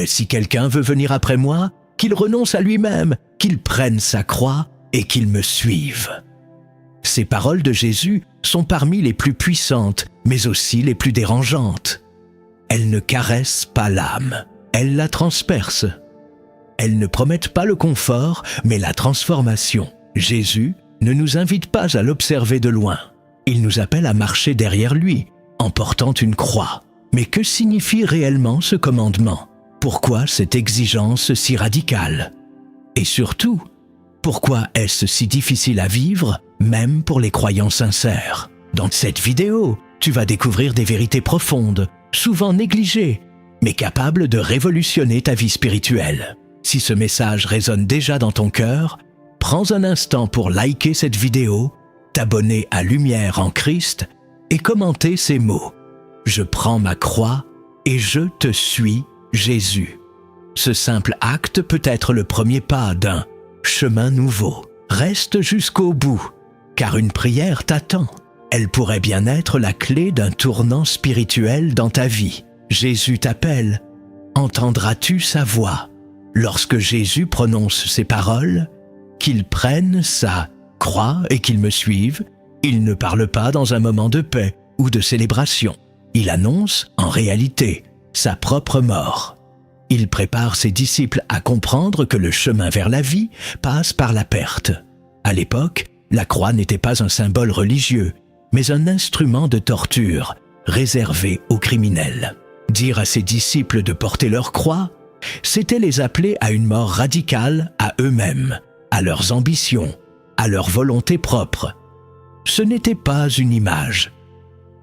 Si quelqu'un veut venir après moi, qu'il renonce à lui-même, qu'il prenne sa croix et qu'il me suive. » Ces paroles de Jésus sont parmi les plus puissantes, mais aussi les plus dérangeantes. Elles ne caressent pas l'âme, elles la transpercent. Elles ne promettent pas le confort, mais la transformation. Jésus ne nous invite pas à l'observer de loin. Il nous appelle à marcher derrière lui, en portant une croix. Mais que signifie réellement ce commandement? Pourquoi cette exigence si radicale? Et surtout, pourquoi est-ce si difficile à vivre, même pour les croyants sincères? Dans cette vidéo, tu vas découvrir des vérités profondes, souvent négligées, mais capables de révolutionner ta vie spirituelle. Si ce message résonne déjà dans ton cœur, prends un instant pour liker cette vidéo, t'abonner à Lumière en Christ et commenter ces mots. Je prends ma croix et je te suis, Jésus. Ce simple acte peut être le premier pas d'un chemin nouveau. Reste jusqu'au bout, car une prière t'attend. Elle pourrait bien être la clé d'un tournant spirituel dans ta vie. Jésus t'appelle. Entendras-tu sa voix? Lorsque Jésus prononce ces paroles, qu'il prenne sa croix et qu'il me suive, il ne parle pas dans un moment de paix ou de célébration. Il annonce, en réalité, sa propre mort. Il prépare ses disciples à comprendre que le chemin vers la vie passe par la perte. À l'époque, la croix n'était pas un symbole religieux, mais un instrument de torture réservé aux criminels. Dire à ses disciples de porter leur croix, c'était les appeler à une mort radicale à eux-mêmes, à leurs ambitions, à leur volonté propre. Ce n'était pas une image,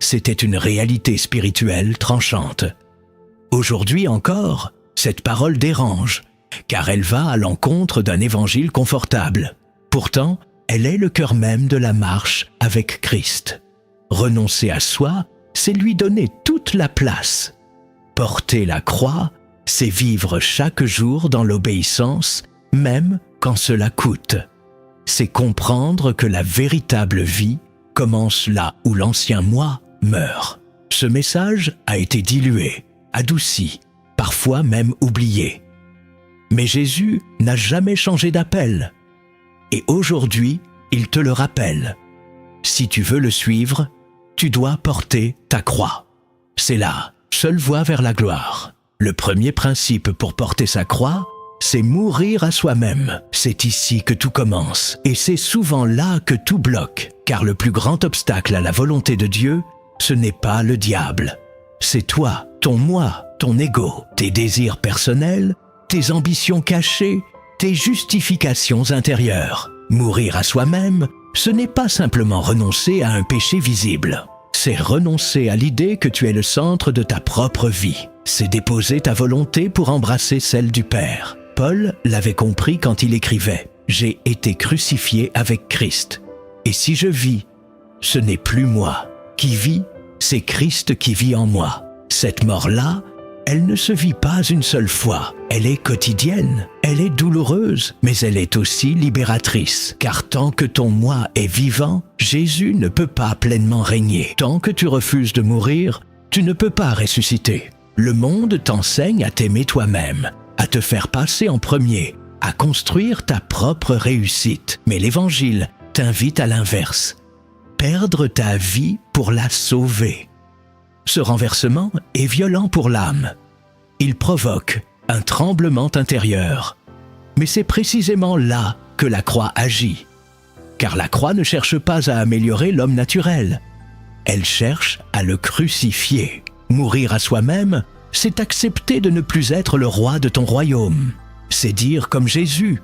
c'était une réalité spirituelle tranchante. Aujourd'hui encore, cette parole dérange, car elle va à l'encontre d'un évangile confortable. Pourtant, elle est le cœur même de la marche avec Christ. Renoncer à soi, c'est lui donner toute la place. Porter la croix, c'est vivre chaque jour dans l'obéissance, même quand cela coûte. C'est comprendre que la véritable vie commence là où l'ancien moi meurt. Ce message a été dilué, adouci, parfois même oublié. Mais Jésus n'a jamais changé d'appel. Et aujourd'hui, il te le rappelle. Si tu veux le suivre, tu dois porter ta croix. C'est la seule voie vers la gloire. Le premier principe pour porter sa croix, c'est mourir à soi-même. C'est ici que tout commence. Et c'est souvent là que tout bloque. Car le plus grand obstacle à la volonté de Dieu, ce n'est pas le diable. C'est toi, ton moi, ton ego, tes désirs personnels, tes ambitions cachées, tes justifications intérieures. Mourir à soi-même, ce n'est pas simplement renoncer à un péché visible. C'est renoncer à l'idée que tu es le centre de ta propre vie. C'est déposer ta volonté pour embrasser celle du Père. Paul l'avait compris quand il écrivait « J'ai été crucifié avec Christ. Et si je vis, ce n'est plus moi qui vis, c'est Christ qui vit en moi. » Cette mort-là, elle ne se vit pas une seule fois. Elle est quotidienne, elle est douloureuse, mais elle est aussi libératrice. Car tant que ton moi est vivant, Jésus ne peut pas pleinement régner. Tant que tu refuses de mourir, tu ne peux pas ressusciter. Le monde t'enseigne à t'aimer toi-même, à te faire passer en premier, à construire ta propre réussite. Mais l'Évangile t'invite à l'inverse. Perdre ta vie pour la sauver. Ce renversement est violent pour l'âme. Il provoque un tremblement intérieur. Mais c'est précisément là que la croix agit. Car la croix ne cherche pas à améliorer l'homme naturel. Elle cherche à le crucifier. Mourir à soi-même, c'est accepter de ne plus être le roi de ton royaume. C'est dire comme Jésus,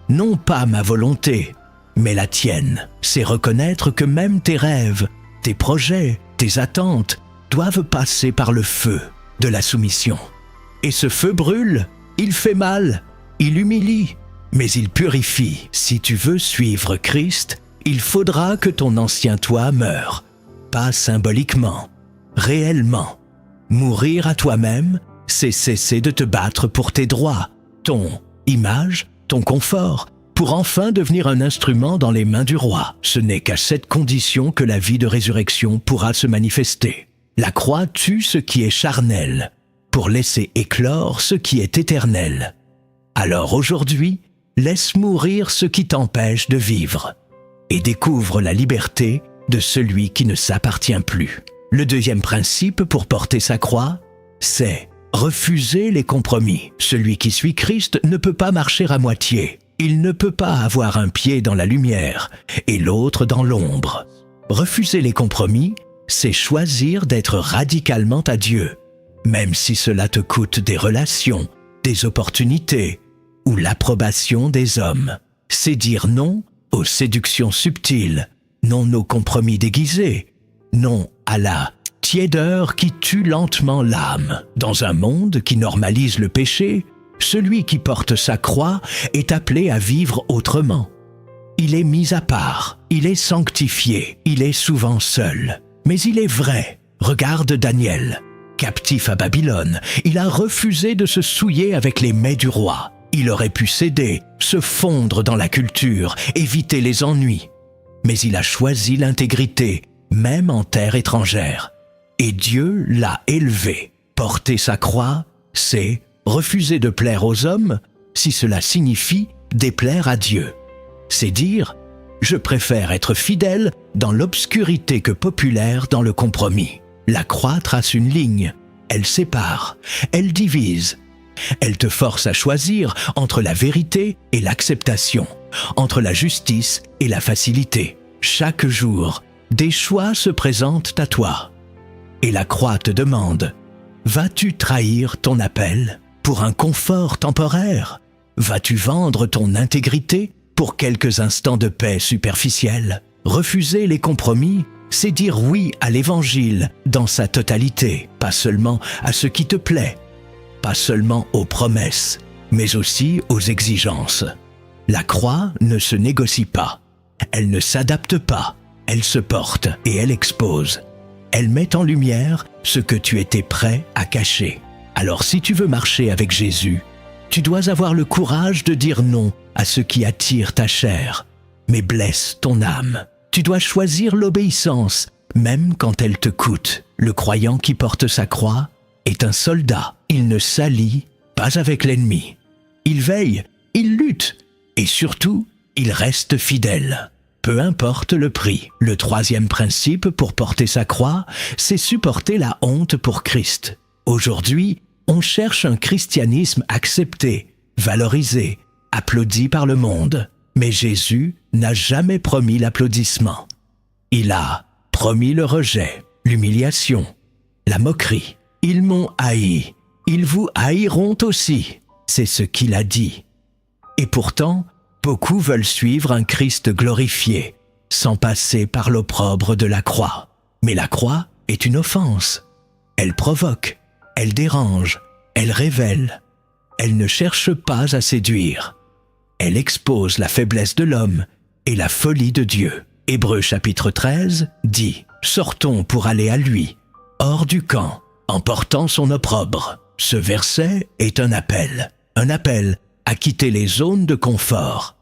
non pas ma volonté, mais la tienne. C'est reconnaître que même tes rêves, tes projets, tes attentes doivent passer par le feu de la soumission. Et ce feu brûle, il fait mal, il humilie, mais il purifie. Si tu veux suivre Christ, il faudra que ton ancien toi meure, pas symboliquement, réellement. Mourir à toi-même, c'est cesser de te battre pour tes droits, ton image, ton confort, pour enfin devenir un instrument dans les mains du roi. Ce n'est qu'à cette condition que la vie de résurrection pourra se manifester. La croix tue ce qui est charnel, pour laisser éclore ce qui est éternel. Alors aujourd'hui, laisse mourir ce qui t'empêche de vivre et découvre la liberté de celui qui ne s'appartient plus. Le deuxième principe pour porter sa croix, c'est refuser les compromis. Celui qui suit Christ ne peut pas marcher à moitié. Il ne peut pas avoir un pied dans la lumière et l'autre dans l'ombre. Refuser les compromis, c'est choisir d'être radicalement à Dieu, même si cela te coûte des relations, des opportunités ou l'approbation des hommes. C'est dire non aux séductions subtiles, non aux compromis déguisés, non à la tiédeur qui tue lentement l'âme. Dans un monde qui normalise le péché, celui qui porte sa croix est appelé à vivre autrement. Il est mis à part, il est sanctifié, il est souvent seul. Mais il est vrai, regarde Daniel. Captif à Babylone, il a refusé de se souiller avec les mets du roi. Il aurait pu céder, se fondre dans la culture, éviter les ennuis. Mais il a choisi l'intégrité, même en terre étrangère. Et Dieu l'a élevé. Porter sa croix, c'est refuser de plaire aux hommes, si cela signifie déplaire à Dieu. C'est dire « Je préfère être fidèle dans l'obscurité que populaire dans le compromis ». La croix trace une ligne, elle sépare, elle divise. Elle te force à choisir entre la vérité et l'acceptation, entre la justice et la facilité. Chaque jour, des choix se présentent à toi. Et la croix te demande, vas-tu trahir ton appel pour un confort temporaire? Vas-tu vendre ton intégrité pour quelques instants de paix superficielle? Refuser les compromis, c'est dire oui à l'Évangile dans sa totalité, pas seulement à ce qui te plaît, pas seulement aux promesses, mais aussi aux exigences. La croix ne se négocie pas, elle ne s'adapte pas, elle se porte et elle expose. Elle met en lumière ce que tu étais prêt à cacher. Alors si tu veux marcher avec Jésus, tu dois avoir le courage de dire non à ce qui attire ta chair, mais blesse ton âme. Tu dois choisir l'obéissance, même quand elle te coûte. Le croyant qui porte sa croix est un soldat. Il ne s'allie pas avec l'ennemi. Il veille, il lutte, et surtout, il reste fidèle. Peu importe le prix. Le troisième principe pour porter sa croix, c'est supporter la honte pour Christ. Aujourd'hui, on cherche un christianisme accepté, valorisé, applaudi par le monde. Mais Jésus n'a jamais promis l'applaudissement. Il a promis le rejet, l'humiliation, la moquerie. Ils m'ont haï, ils vous haïront aussi. C'est ce qu'il a dit. Et pourtant, beaucoup veulent suivre un Christ glorifié, sans passer par l'opprobre de la croix. Mais la croix est une offense. Elle provoque, elle dérange, elle révèle. Elle ne cherche pas à séduire. Elle expose la faiblesse de l'homme et la folie de Dieu. Hébreux chapitre 13 dit « Sortons pour aller à lui, hors du camp, en portant son opprobre ». Ce verset est un appel à quitter les zones de confort,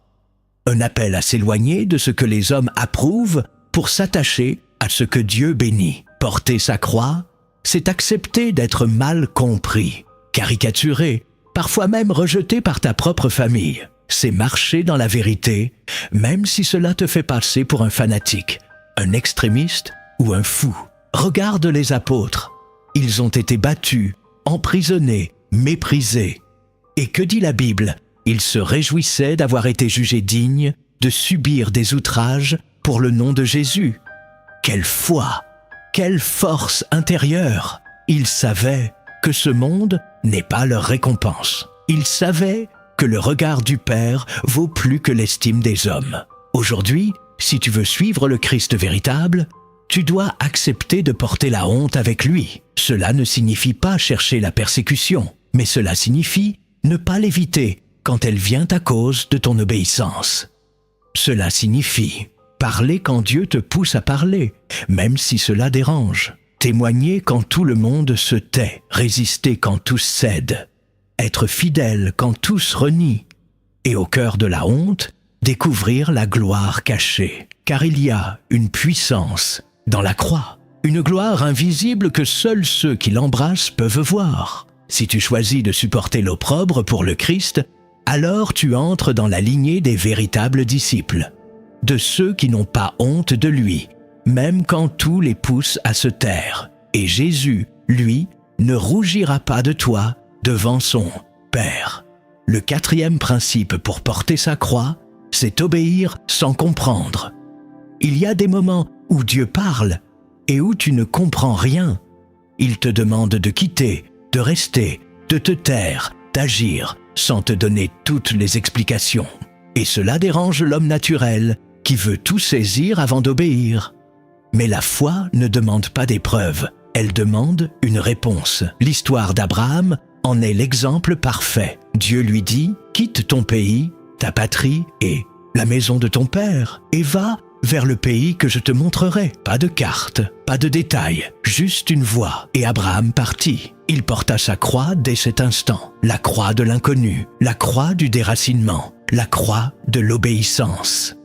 un appel à s'éloigner de ce que les hommes approuvent pour s'attacher à ce que Dieu bénit. Porter sa croix, c'est accepter d'être mal compris, caricaturé, parfois même rejeté par ta propre famille. C'est marcher dans la vérité, même si cela te fait passer pour un fanatique, un extrémiste ou un fou. Regarde les apôtres. Ils ont été battus, emprisonnés, méprisés. Et que dit la Bible? Ils se réjouissaient d'avoir été jugés dignes de subir des outrages pour le nom de Jésus. Quelle foi! Quelle force intérieure! Ils savaient que ce monde n'est pas leur récompense. Ils savaient que le regard du Père vaut plus que l'estime des hommes. Aujourd'hui, si tu veux suivre le Christ véritable, tu dois accepter de porter la honte avec lui. Cela ne signifie pas chercher la persécution, mais cela signifie ne pas l'éviter quand elle vient à cause de ton obéissance. Cela signifie parler quand Dieu te pousse à parler, même si cela dérange. Témoigner quand tout le monde se tait, résister quand tous cèdent, être fidèle quand tous renient, et au cœur de la honte, découvrir la gloire cachée. Car il y a une puissance dans la croix, une gloire invisible que seuls ceux qui l'embrassent peuvent voir. Si tu choisis de supporter l'opprobre pour le Christ, alors tu entres dans la lignée des véritables disciples, de ceux qui n'ont pas honte de lui, même quand tout les pousse à se taire. Et Jésus, lui, ne rougira pas de toi devant son Père. Le 4e principe pour porter sa croix, c'est obéir sans comprendre. Il y a des moments où Dieu parle et où tu ne comprends rien. Il te demande de quitter, de rester, de te taire, d'agir, sans te donner toutes les explications. Et cela dérange l'homme naturel qui veut tout saisir avant d'obéir. Mais la foi ne demande pas d'épreuve, elle demande une réponse. L'histoire d'Abraham en est l'exemple parfait. Dieu lui dit « Quitte ton pays, ta patrie et la maison de ton père, et va vers le pays que je te montrerai. » Pas de carte, pas de détails, juste une voie. Et Abraham partit. Il porta sa croix dès cet instant. La croix de l'inconnu, la croix du déracinement, la croix de l'obéissance.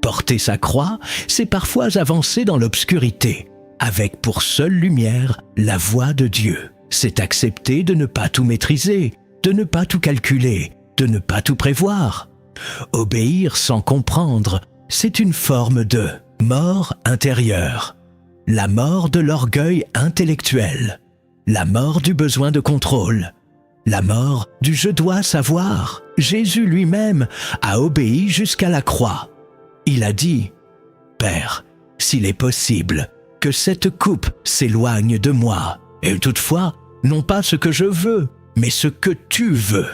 Porter sa croix, c'est parfois avancer dans l'obscurité, avec pour seule lumière la voix de Dieu. C'est accepter de ne pas tout maîtriser, de ne pas tout calculer, de ne pas tout prévoir. Obéir sans comprendre, c'est une forme de mort intérieure, la mort de l'orgueil intellectuel, la mort du besoin de contrôle, la mort du « je dois savoir ». Jésus lui-même a obéi jusqu'à la croix. Il a dit « Père, s'il est possible, que cette coupe s'éloigne de moi, et toutefois, non pas ce que je veux, mais ce que tu veux. »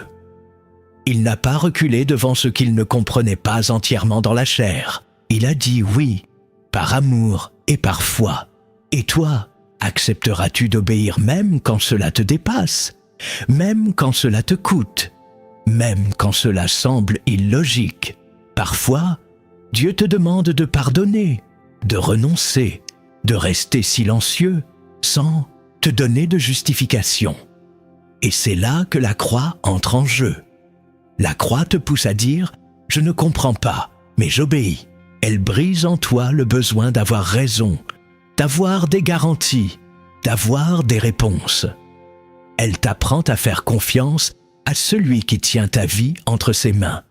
Il n'a pas reculé devant ce qu'il ne comprenait pas entièrement dans la chair. Il a dit oui, par amour et par foi. Et toi, accepteras-tu d'obéir même quand cela te dépasse, même quand cela te coûte, même quand cela semble illogique? Parfois, Dieu te demande de pardonner, de renoncer, de rester silencieux, sans te donner de justification. Et c'est là que la croix entre en jeu. La croix te pousse à dire « Je ne comprends pas, mais j'obéis ». Elle brise en toi le besoin d'avoir raison, d'avoir des garanties, d'avoir des réponses. Elle t'apprend à faire confiance à celui qui tient ta vie entre ses mains.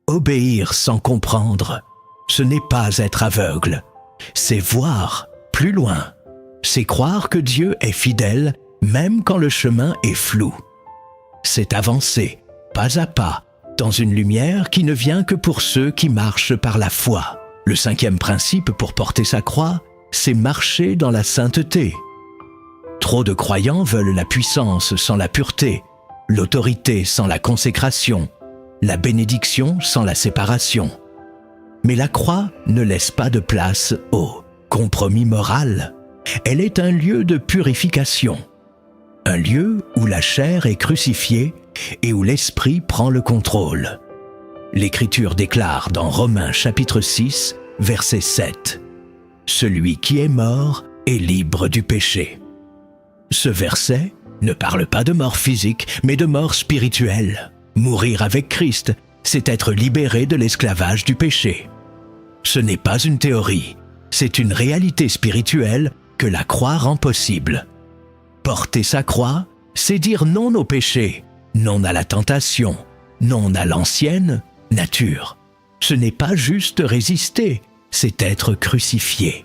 Obéir sans comprendre, ce n'est pas être aveugle, c'est voir plus loin. C'est croire que Dieu est fidèle même quand le chemin est flou. C'est avancer, pas à pas, dans une lumière qui ne vient que pour ceux qui marchent par la foi. Le 5e principe pour porter sa croix, c'est marcher dans la sainteté. Trop de croyants veulent la puissance sans la pureté, l'autorité sans la consécration, la bénédiction sans la séparation. Mais la croix ne laisse pas de place au compromis moral. Elle est un lieu de purification, un lieu où la chair est crucifiée et où l'esprit prend le contrôle. L'Écriture déclare dans Romains chapitre 6, verset 7 « Celui qui est mort est libre du péché ». Ce verset ne parle pas de mort physique, mais de mort spirituelle. Mourir avec Christ, c'est être libéré de l'esclavage du péché. Ce n'est pas une théorie, c'est une réalité spirituelle que la croix rend possible. Porter sa croix, c'est dire non au péché, non à la tentation, non à l'ancienne nature. Ce n'est pas juste résister, c'est être crucifié.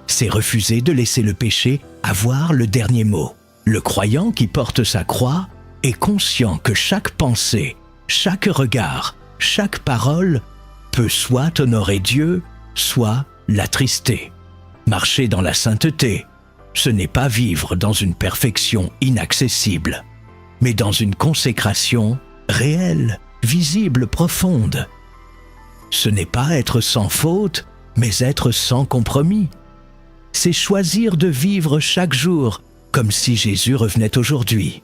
C'est refuser de laisser le péché avoir le dernier mot. Le croyant qui porte sa croix est conscient que chaque pensée, chaque regard, chaque parole peut soit honorer Dieu, soit l'attrister. Marcher dans la sainteté, ce n'est pas vivre dans une perfection inaccessible, mais dans une consécration réelle, visible, profonde. Ce n'est pas être sans faute, mais être sans compromis. C'est choisir de vivre chaque jour comme si Jésus revenait aujourd'hui.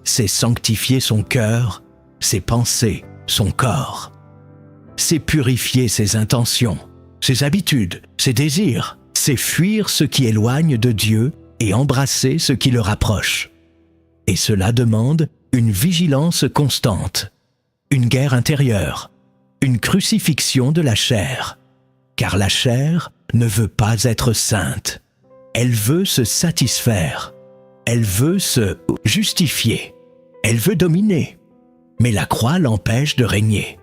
C'est sanctifier son cœur, ses pensées, son corps. C'est purifier ses intentions, ses habitudes, ses désirs. C'est fuir ce qui éloigne de Dieu et embrasser ce qui le rapproche. Et cela demande une vigilance constante, une guerre intérieure, une crucifixion de la chair. Car la chair ne veut pas être sainte, elle veut se satisfaire. Elle veut se justifier. Elle veut dominer. Mais la croix l'empêche de régner.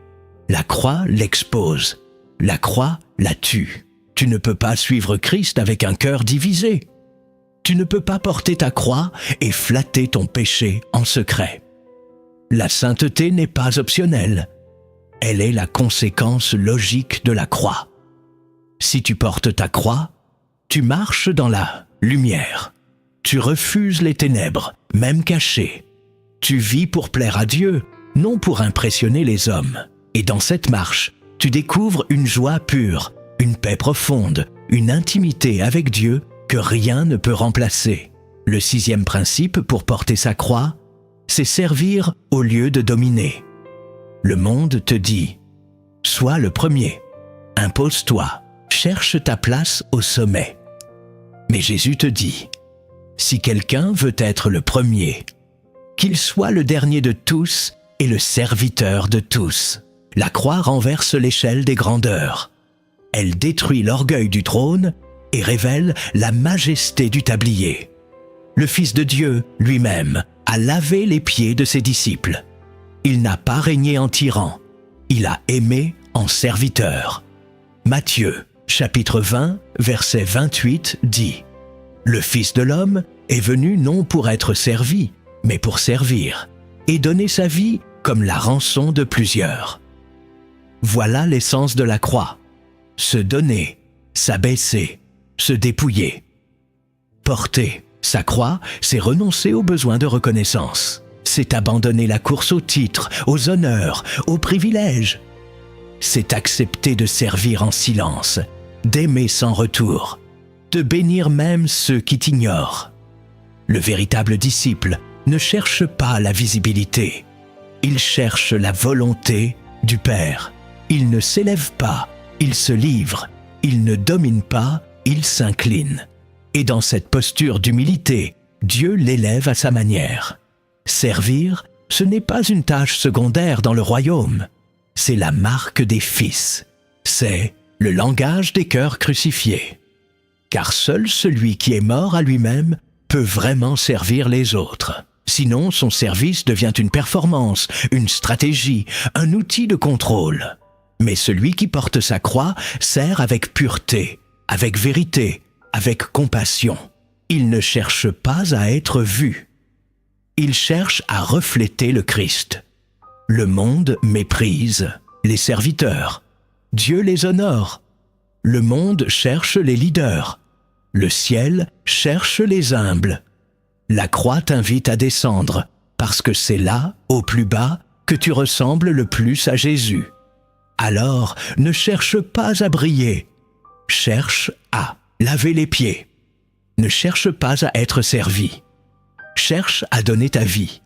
La croix l'expose. La croix la tue. Tu ne peux pas suivre Christ avec un cœur divisé. Tu ne peux pas porter ta croix et flatter ton péché en secret. La sainteté n'est pas optionnelle. Elle est la conséquence logique de la croix. Si tu portes ta croix, tu marches dans la lumière. Tu refuses les ténèbres, même cachées. Tu vis pour plaire à Dieu, non pour impressionner les hommes. Et dans cette marche, tu découvres une joie pure, une paix profonde, une intimité avec Dieu que rien ne peut remplacer. Le 6e principe pour porter sa croix, c'est servir au lieu de dominer. Le monde te dit « Sois le premier, impose-toi, cherche ta place au sommet. » Mais Jésus te dit « Si quelqu'un veut être le premier, qu'il soit le dernier de tous et le serviteur de tous. » La croix renverse l'échelle des grandeurs. Elle détruit l'orgueil du trône et révèle la majesté du tablier. Le Fils de Dieu, lui-même, a lavé les pieds de ses disciples. Il n'a pas régné en tyran, il a aimé en serviteur. Matthieu, chapitre 20, verset 28 dit « Le Fils de l'homme est venu non pour être servi, mais pour servir, et donner sa vie comme la rançon de plusieurs. » Voilà l'essence de la croix. Se donner, s'abaisser, se dépouiller. Porter sa croix, c'est renoncer aux besoins de reconnaissance. C'est abandonner la course aux titres, aux honneurs, aux privilèges. C'est accepter de servir en silence, d'aimer sans retour, de bénir même ceux qui t'ignorent. Le véritable disciple ne cherche pas la visibilité. Il cherche la volonté du Père. Il ne s'élève pas, il se livre. Il ne domine pas, il s'incline. Et dans cette posture d'humilité, Dieu l'élève à sa manière. Servir, ce n'est pas une tâche secondaire dans le royaume. C'est la marque des fils. C'est le langage des cœurs crucifiés. Car seul celui qui est mort à lui-même peut vraiment servir les autres. Sinon, son service devient une performance, une stratégie, un outil de contrôle. Mais celui qui porte sa croix sert avec pureté, avec vérité, avec compassion. Il ne cherche pas à être vu. Il cherche à refléter le Christ. Le monde méprise les serviteurs. Dieu les honore. Le monde cherche les leaders. Le ciel cherche les humbles. La croix t'invite à descendre, parce que c'est là, au plus bas, que tu ressembles le plus à Jésus. Alors, ne cherche pas à briller, cherche à laver les pieds. Ne cherche pas à être servi, cherche à donner ta vie.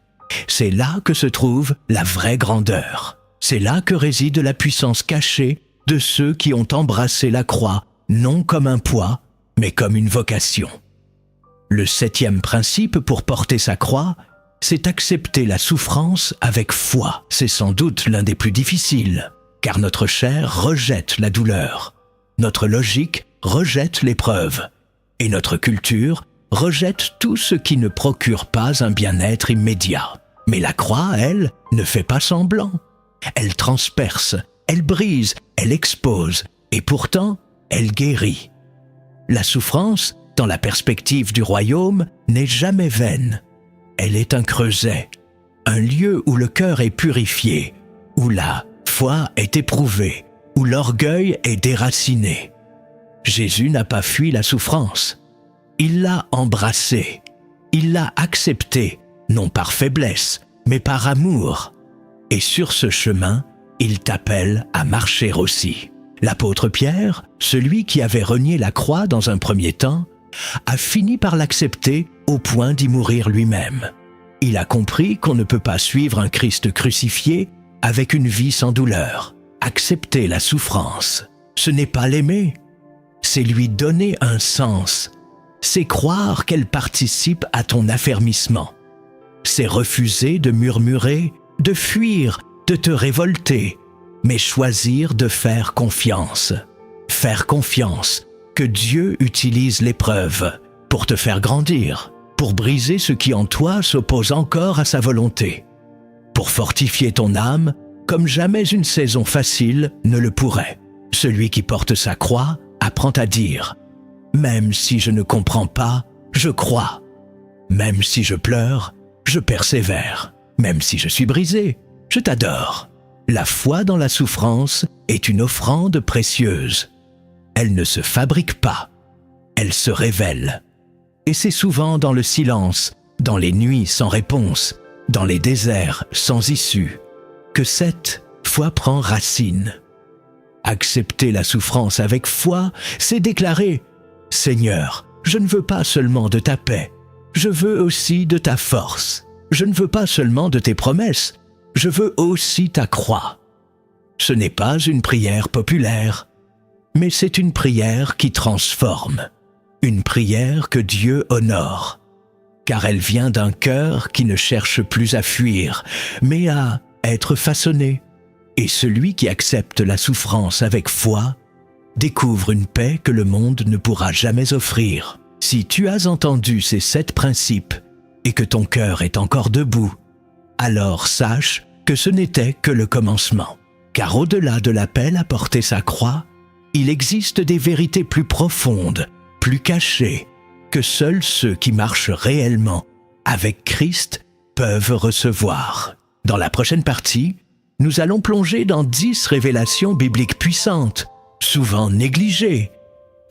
C'est là que se trouve la vraie grandeur. C'est là que réside la puissance cachée de ceux qui ont embrassé la croix, non comme un poids, mais comme une vocation. Le 7e principe pour porter sa croix, c'est accepter la souffrance avec foi. C'est sans doute l'un des plus difficiles, car notre chair rejette la douleur. Notre logique rejette l'épreuve. Et notre culture rejette tout ce qui ne procure pas un bien-être immédiat. Mais la croix, elle, ne fait pas semblant. Elle transperce, elle brise, elle expose, et pourtant, elle guérit. La souffrance, dans la perspective du royaume, n'est jamais vaine. Elle est un creuset, un lieu où le cœur est purifié, où la foi est éprouvée, où l'orgueil est déraciné. Jésus n'a pas fui la souffrance. Il l'a embrassée. Il l'a acceptée, non par faiblesse, mais par amour. Et sur ce chemin, il t'appelle à marcher aussi. L'apôtre Pierre, celui qui avait renié la croix dans un premier temps, a fini par l'accepter au point d'y mourir lui-même. Il a compris qu'on ne peut pas suivre un Christ crucifié avec une vie sans douleur. Accepter la souffrance, ce n'est pas l'aimer, c'est lui donner un sens. C'est croire qu'elle participe à ton affermissement. C'est refuser de murmurer, de fuir, de te révolter, mais choisir de faire confiance. Faire confiance que Dieu utilise l'épreuve pour te faire grandir, pour briser ce qui en toi s'oppose encore à sa volonté, pour fortifier ton âme comme jamais une saison facile ne le pourrait. Celui qui porte sa croix apprend à dire « Même si je ne comprends pas, je crois. Même si je pleure, je persévère. Même si je suis brisé, je t'adore. » La foi dans la souffrance est une offrande précieuse. Elle ne se fabrique pas, elle se révèle. Et c'est souvent dans le silence, dans les nuits sans réponse, dans les déserts sans issue, que cette foi prend racine. Accepter la souffrance avec foi, c'est déclarer « Seigneur, je ne veux pas seulement de ta paix, je veux aussi de ta force. Je ne veux pas seulement de tes promesses, je veux aussi ta croix. » Ce n'est pas une prière populaire, mais c'est une prière qui transforme, une prière que Dieu honore, car elle vient d'un cœur qui ne cherche plus à fuir, mais à être façonné. Et celui qui accepte la souffrance avec foi découvre une paix que le monde ne pourra jamais offrir. Si tu as entendu ces 7 principes et que ton cœur est encore debout, alors sache que ce n'était que le commencement. Car au-delà de l'appel à porter sa croix, il existe des vérités plus profondes, plus cachées, que seuls ceux qui marchent réellement avec Christ peuvent recevoir. Dans la prochaine partie, nous allons plonger dans 10 révélations bibliques puissantes, souvent négligées,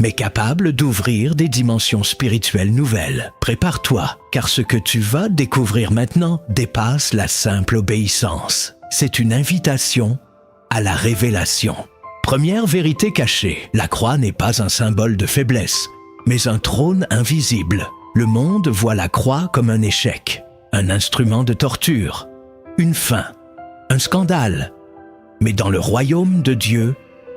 mais capables d'ouvrir des dimensions spirituelles nouvelles. Prépare-toi, car ce que tu vas découvrir maintenant dépasse la simple obéissance. C'est une invitation à la révélation. Première vérité cachée, la croix n'est pas un symbole de faiblesse, mais un trône invisible. Le monde voit la croix comme un échec, un instrument de torture, une fin, un scandale. Mais dans le royaume de Dieu,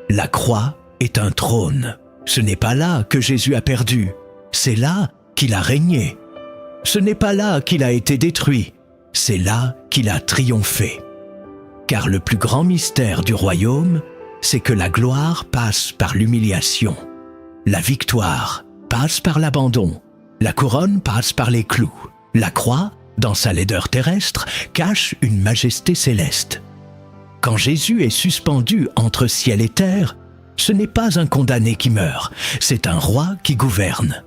la croix est un trône. Ce n'est pas là que Jésus a perdu, c'est là qu'il a régné. Ce n'est pas là qu'il a été détruit, c'est là qu'il a triomphé. Car le plus grand mystère du royaume, c'est que la gloire passe par l'humiliation. La victoire passe par l'abandon. La couronne passe par les clous. La croix, dans sa laideur terrestre, cache une majesté céleste. Quand Jésus est suspendu entre ciel et terre, ce n'est pas un condamné qui meurt, c'est un roi qui gouverne.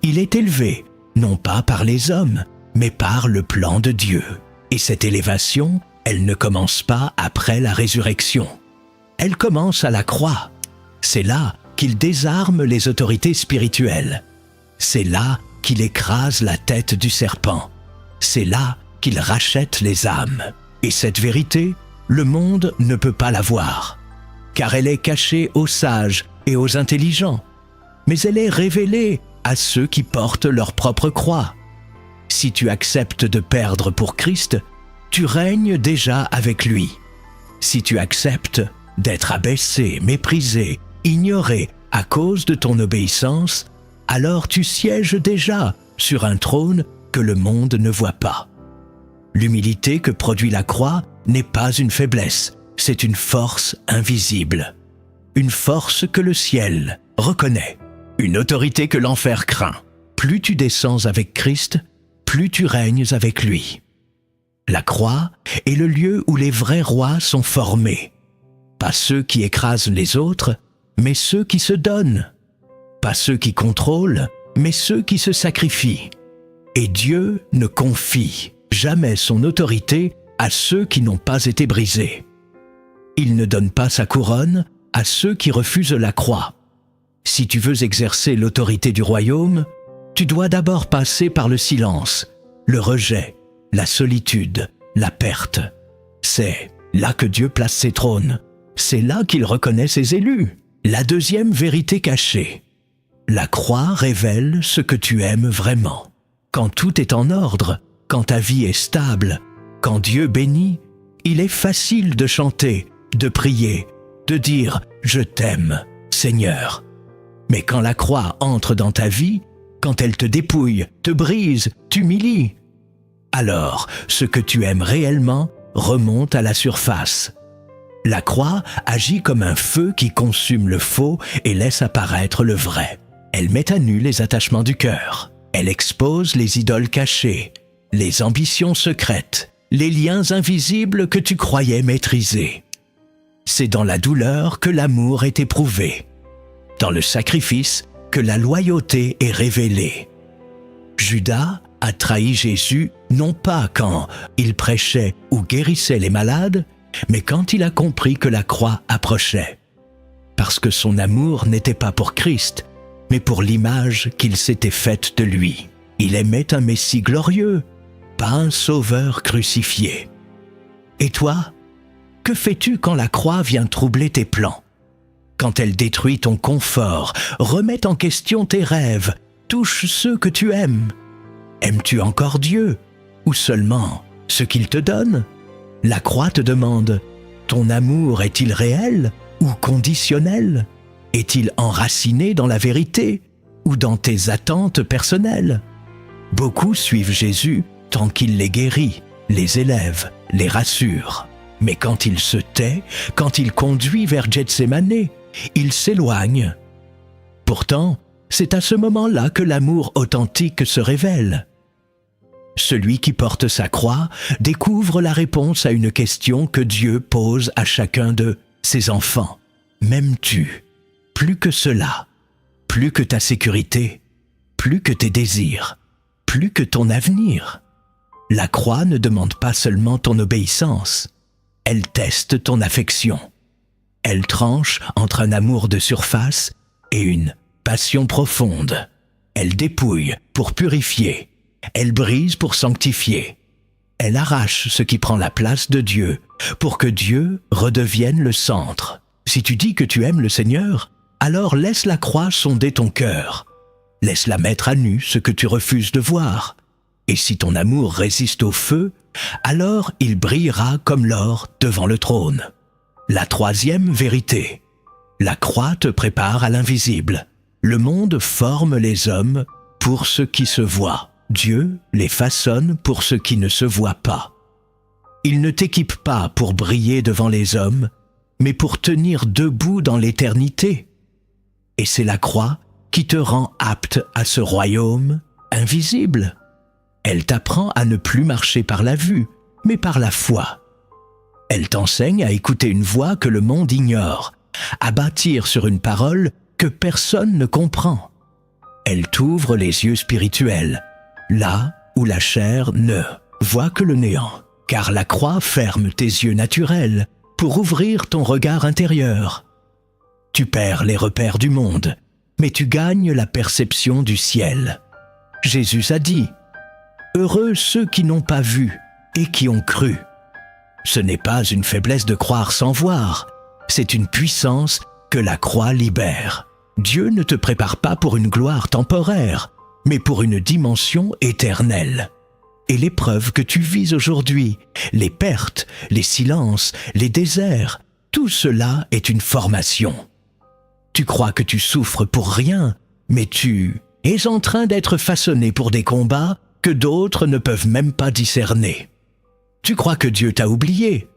Il est élevé, non pas par les hommes, mais par le plan de Dieu. Et cette élévation, elle ne commence pas après la résurrection. Elle commence à la croix. C'est là qu'il désarme les autorités spirituelles. C'est là qu'il écrase la tête du serpent. C'est là qu'il rachète les âmes. Et cette vérité, le monde ne peut pas la voir, car elle est cachée aux sages et aux intelligents, mais elle est révélée à ceux qui portent leur propre croix. Si tu acceptes de perdre pour Christ, tu règnes déjà avec lui. Si tu acceptes d'être abaissé, méprisé, ignoré à cause de ton obéissance, alors tu sièges déjà sur un trône que le monde ne voit pas. L'humilité que produit la croix n'est pas une faiblesse, c'est une force invisible. Une force que le ciel reconnaît, une autorité que l'enfer craint. Plus tu descends avec Christ, plus tu règnes avec lui. La croix est le lieu où les vrais rois sont formés. Pas ceux qui écrasent les autres, mais ceux qui se donnent. Pas ceux qui contrôlent, mais ceux qui se sacrifient. Et Dieu ne confie jamais son autorité à ceux qui n'ont pas été brisés. Il ne donne pas sa couronne à ceux qui refusent la croix. Si tu veux exercer l'autorité du royaume, tu dois d'abord passer par le silence, le rejet, la solitude, la perte. C'est là que Dieu place ses trônes. C'est là qu'il reconnaît ses élus. La deuxième vérité cachée. La croix révèle ce que tu aimes vraiment. Quand tout est en ordre, quand ta vie est stable, quand Dieu bénit, il est facile de chanter, de prier, de dire « Je t'aime, Seigneur ». Mais quand la croix entre dans ta vie, quand elle te dépouille, te brise, t'humilie, alors ce que tu aimes réellement remonte à la surface. La croix agit comme un feu qui consume le faux et laisse apparaître le vrai. Elle met à nu les attachements du cœur. Elle expose les idoles cachées, les ambitions secrètes, les liens invisibles que tu croyais maîtriser. C'est dans la douleur que l'amour est éprouvé, dans le sacrifice que la loyauté est révélée. Judas a trahi Jésus non pas quand il prêchait ou guérissait les malades, mais quand il a compris que la croix approchait. Parce que son amour n'était pas pour Christ, mais pour l'image qu'il s'était faite de lui. Il aimait un Messie glorieux, pas un sauveur crucifié. Et toi, que fais-tu quand la croix vient troubler tes plans? Quand elle détruit ton confort, remet en question tes rêves, touche ceux que tu aimes? Aimes-tu encore Dieu, ou seulement ce qu'il te donne? La croix te demande, ton amour est-il réel ou conditionnel? Est-il enraciné dans la vérité ou dans tes attentes personnelles? Beaucoup suivent Jésus tant qu'il les guérit, les élève, les rassure. Mais quand il se tait, quand il conduit vers Gethsémane, il s'éloigne. Pourtant, c'est à ce moment-là que l'amour authentique se révèle. Celui qui porte sa croix découvre la réponse à une question que Dieu pose à chacun de ses enfants. M'aimes-tu? Plus que cela, plus que ta sécurité, plus que tes désirs, plus que ton avenir. La croix ne demande pas seulement ton obéissance, elle teste ton affection. Elle tranche entre un amour de surface et une passion profonde. Elle dépouille pour purifier, elle brise pour sanctifier. Elle arrache ce qui prend la place de Dieu pour que Dieu redevienne le centre. Si tu dis que tu aimes le Seigneur, alors laisse la croix sonder ton cœur. Laisse-la mettre à nu ce que tu refuses de voir. Et si ton amour résiste au feu, alors il brillera comme l'or devant le trône. La troisième vérité. La croix te prépare à l'invisible. Le monde forme les hommes pour ce qui se voit. Dieu les façonne pour ce qui ne se voit pas. Il ne t'équipe pas pour briller devant les hommes, mais pour tenir debout dans l'éternité. Et c'est la croix qui te rend apte à ce royaume invisible. Elle t'apprend à ne plus marcher par la vue, mais par la foi. Elle t'enseigne à écouter une voix que le monde ignore, à bâtir sur une parole que personne ne comprend. Elle t'ouvre les yeux spirituels, là où la chair ne voit que le néant, car la croix ferme tes yeux naturels pour ouvrir ton regard intérieur. Tu perds les repères du monde, mais tu gagnes la perception du ciel. Jésus a dit, « Heureux ceux qui n'ont pas vu et qui ont cru ». Ce n'est pas une faiblesse de croire sans voir, c'est une puissance que la croix libère. Dieu ne te prépare pas pour une gloire temporaire, mais pour une dimension éternelle. Et l'épreuve que tu vis aujourd'hui, les pertes, les silences, les déserts, tout cela est une formation. Tu crois que tu souffres pour rien, mais tu es en train d'être façonné pour des combats que d'autres ne peuvent même pas discerner. Tu crois que Dieu t'a oublié,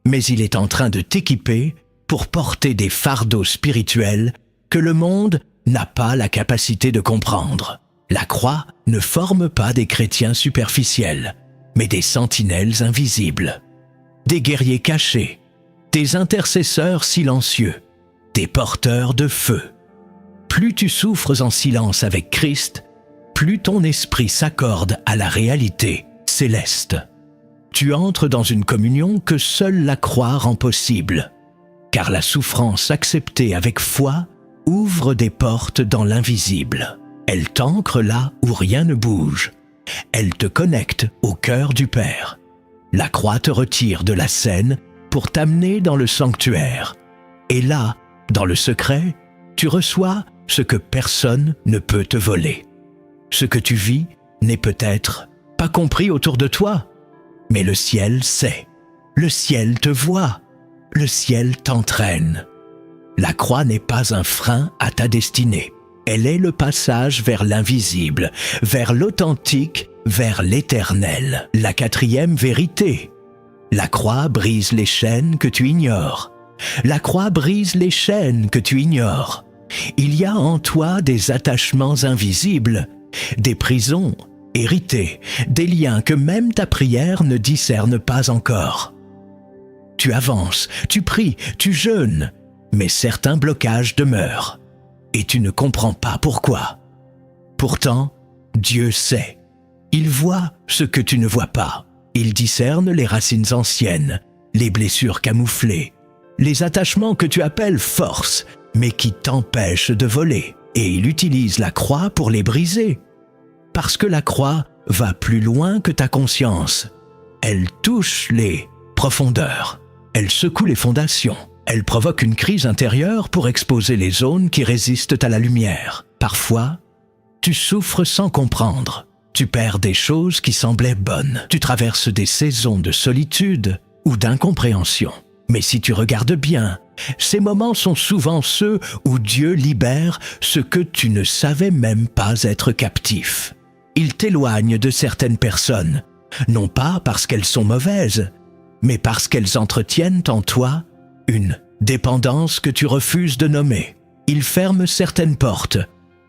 mais il est en train de t'équiper pour porter des fardeaux spirituels que le monde n'a pas la capacité de comprendre. La croix ne forme pas des chrétiens superficiels, mais des sentinelles invisibles, des guerriers cachés, des intercesseurs silencieux, des porteurs de feu. Plus tu souffres en silence avec Christ, plus ton esprit s'accorde à la réalité céleste. Tu entres dans une communion que seule la croix rend possible, car la souffrance acceptée avec foi ouvre des portes dans l'invisible. Elle t'ancre là où rien ne bouge. Elle te connecte au cœur du Père. La croix te retire de la scène pour t'amener dans le sanctuaire. Et là, dans le secret, tu reçois ce que personne ne peut te voler. Ce que tu vis n'est peut-être pas compris autour de toi, mais le ciel sait. Le ciel te voit. Le ciel t'entraîne. La croix n'est pas un frein à ta destinée. Elle est le passage vers l'invisible, vers l'authentique, vers l'éternel. La quatrième vérité. La croix brise les chaînes que tu ignores. La croix brise les chaînes que tu ignores. Il y a en toi des attachements invisibles des prisons héritées, des liens que même ta prière ne discerne pas encore. Tu avances, tu pries, tu jeûnes, mais certains blocages demeurent, et tu ne comprends pas pourquoi. Pourtant, Dieu sait. Il voit ce que tu ne vois pas. Il discerne les racines anciennes, les blessures camouflées, les attachements que tu appelles force, mais qui t'empêchent de voler. Et il utilise la croix pour les briser. Parce que la croix va plus loin que ta conscience. Elle touche les profondeurs. Elle secoue les fondations. Elle provoque une crise intérieure pour exposer les zones qui résistent à la lumière. Parfois, tu souffres sans comprendre. Tu perds des choses qui semblaient bonnes. Tu traverses des saisons de solitude ou d'incompréhension. Mais si tu regardes bien, ces moments sont souvent ceux où Dieu libère ce que tu ne savais même pas être captif. Il t'éloigne de certaines personnes, non pas parce qu'elles sont mauvaises, mais parce qu'elles entretiennent en toi une dépendance que tu refuses de nommer. Il ferme certaines portes,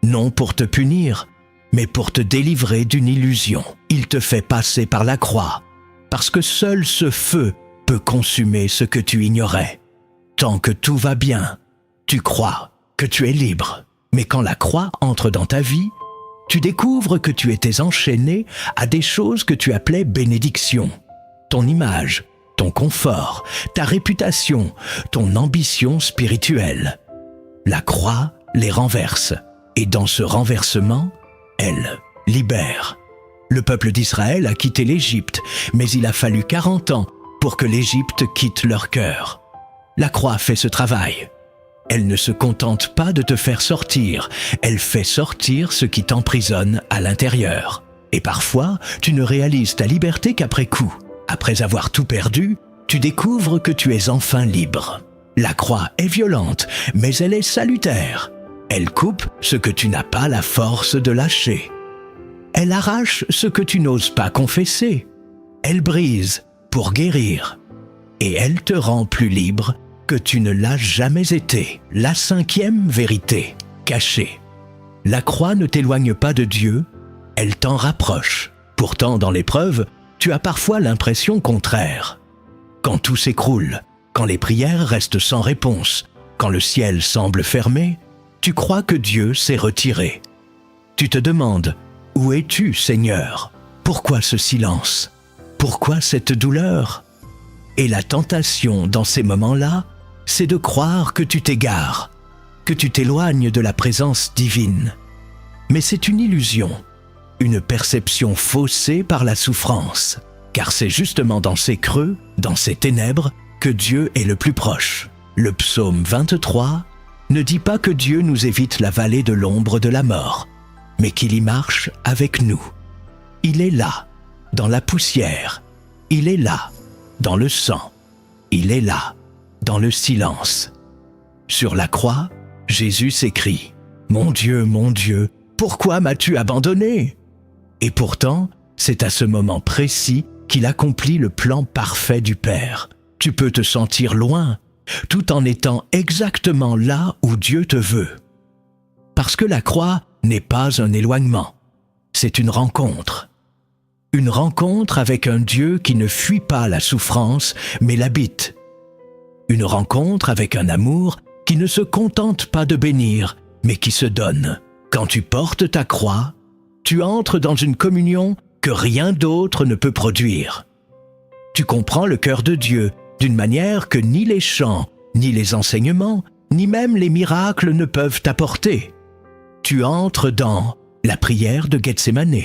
non pour te punir, mais pour te délivrer d'une illusion. Il te fait passer par la croix, parce que seul ce feu peut consumer ce que tu ignorais. Tant que tout va bien, tu crois que tu es libre. Mais quand la croix entre dans ta vie, tu découvres que tu étais enchaîné à des choses que tu appelais bénédictions. Ton image, ton confort, ta réputation, ton ambition spirituelle. La croix les renverse. Et dans ce renversement, elle libère. Le peuple d'Israël a quitté l'Égypte, mais il a fallu 40 ans pour que l'Égypte quitte leur cœur. La croix fait ce travail. Elle ne se contente pas de te faire sortir, elle fait sortir ce qui t'emprisonne à l'intérieur. Et parfois, tu ne réalises ta liberté qu'après coup. Après avoir tout perdu, tu découvres que tu es enfin libre. La croix est violente, mais elle est salutaire. Elle coupe ce que tu n'as pas la force de lâcher. Elle arrache ce que tu n'oses pas confesser. Elle brise pour guérir. Et elle te rend plus libre que tu ne l'as jamais été. La 5e vérité, cachée. La croix ne t'éloigne pas de Dieu, elle t'en rapproche. Pourtant, dans l'épreuve, tu as parfois l'impression contraire. Quand tout s'écroule, quand les prières restent sans réponse, quand le ciel semble fermé, tu crois que Dieu s'est retiré. Tu te demandes, où es-tu, Seigneur? Pourquoi ce silence? Pourquoi cette douleur? Et la tentation dans ces moments-là, c'est de croire que tu t'égares, que tu t'éloignes de la présence divine. Mais c'est une illusion, une perception faussée par la souffrance, car c'est justement dans ces creux, dans ces ténèbres, que Dieu est le plus proche. Le psaume 23 ne dit pas que Dieu nous évite la vallée de l'ombre de la mort, mais qu'il y marche avec nous. Il est là, dans la poussière. Il est là, dans le sang. Il est là, dans le silence. Sur la croix, Jésus s'écrie « Mon Dieu, pourquoi m'as-tu abandonné ?» Et pourtant, c'est à ce moment précis qu'il accomplit le plan parfait du Père. Tu peux te sentir loin, tout en étant exactement là où Dieu te veut. Parce que la croix n'est pas un éloignement, c'est une rencontre. Une rencontre avec un Dieu qui ne fuit pas la souffrance, mais l'habite. Une rencontre avec un amour qui ne se contente pas de bénir, mais qui se donne. Quand tu portes ta croix, tu entres dans une communion que rien d'autre ne peut produire. Tu comprends le cœur de Dieu d'une manière que ni les chants, ni les enseignements, ni même les miracles ne peuvent t'apporter. Tu entres dans la prière de Gethsémane.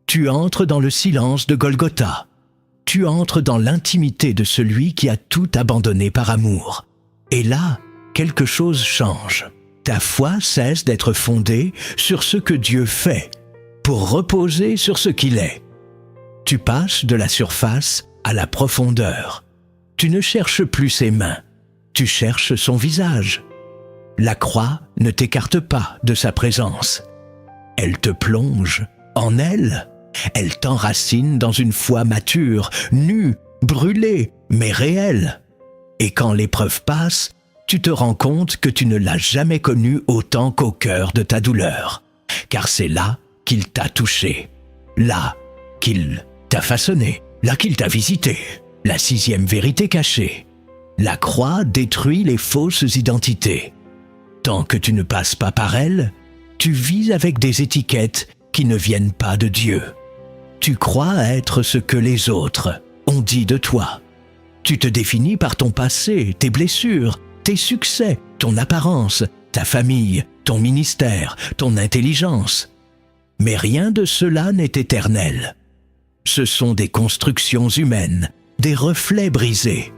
Tu entres dans le silence de Golgotha. Tu entres dans l'intimité de celui qui a tout abandonné par amour. Et là, quelque chose change. Ta foi cesse d'être fondée sur ce que Dieu fait, pour reposer sur ce qu'il est. Tu passes de la surface à la profondeur. Tu ne cherches plus ses mains, tu cherches son visage. La croix ne t'écarte pas de sa présence. Elle te plonge en elle. Elle t'enracine dans une foi mature, nue, brûlée, mais réelle. Et quand l'épreuve passe, tu te rends compte que tu ne l'as jamais connue autant qu'au cœur de ta douleur. Car c'est là qu'il t'a touché, là qu'il t'a façonné, là qu'il t'a visité. La 6e vérité cachée. La croix détruit les fausses identités. Tant que tu ne passes pas par elle, tu vis avec des étiquettes qui ne viennent pas de Dieu. Tu crois être ce que les autres ont dit de toi. Tu te définis par ton passé, tes blessures, tes succès, ton apparence, ta famille, ton ministère, ton intelligence. Mais rien de cela n'est éternel. Ce sont des constructions humaines, des reflets brisés.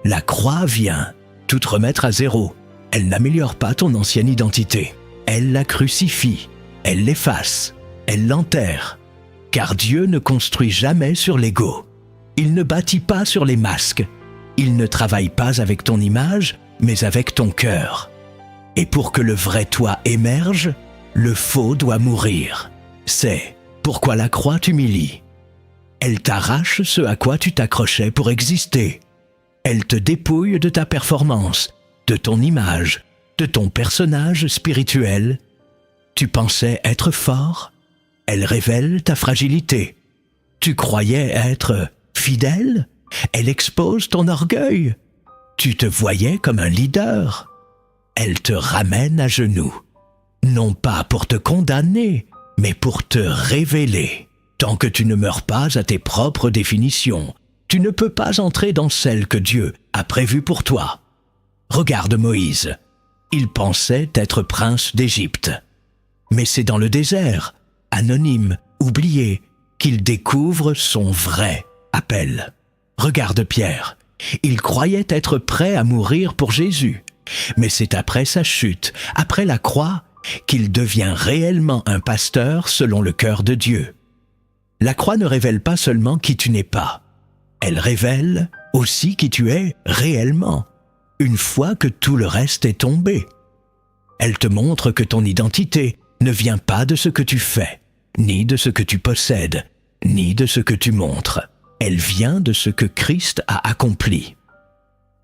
La croix vient tout remettre à zéro. Elle n'améliore pas ton ancienne identité. Elle la crucifie, elle l'efface, elle l'enterre. Car Dieu ne construit jamais sur l'ego. Il ne bâtit pas sur les masques. Il ne travaille pas avec ton image, mais avec ton cœur. Et pour que le vrai toi émerge, le faux doit mourir. C'est pourquoi la croix t'humilie. Elle t'arrache ce à quoi tu t'accrochais pour exister. Elle te dépouille de ta performance, de ton image, de ton personnage spirituel. Tu pensais être fort? Elle révèle ta fragilité. Tu croyais être fidèle? Elle expose ton orgueil. Tu te voyais comme un leader. Elle te ramène à genoux. Non pas pour te condamner, mais pour te révéler. Tant que tu ne meurs pas à tes propres définitions, tu ne peux pas entrer dans celle que Dieu a prévue pour toi. Regarde Moïse. Il pensait être prince d'Égypte. Mais c'est dans le désert, anonyme, oublié, qu'il découvre son vrai appel. Regarde Pierre. Il croyait être prêt à mourir pour Jésus. Mais c'est après sa chute, après la croix, qu'il devient réellement un pasteur selon le cœur de Dieu. La croix ne révèle pas seulement qui tu n'es pas. Elle révèle aussi qui tu es réellement, une fois que tout le reste est tombé. Elle te montre que ton identité ne vient pas de ce que tu fais, ni de ce que tu possèdes, ni de ce que tu montres. Elle vient de ce que Christ a accompli.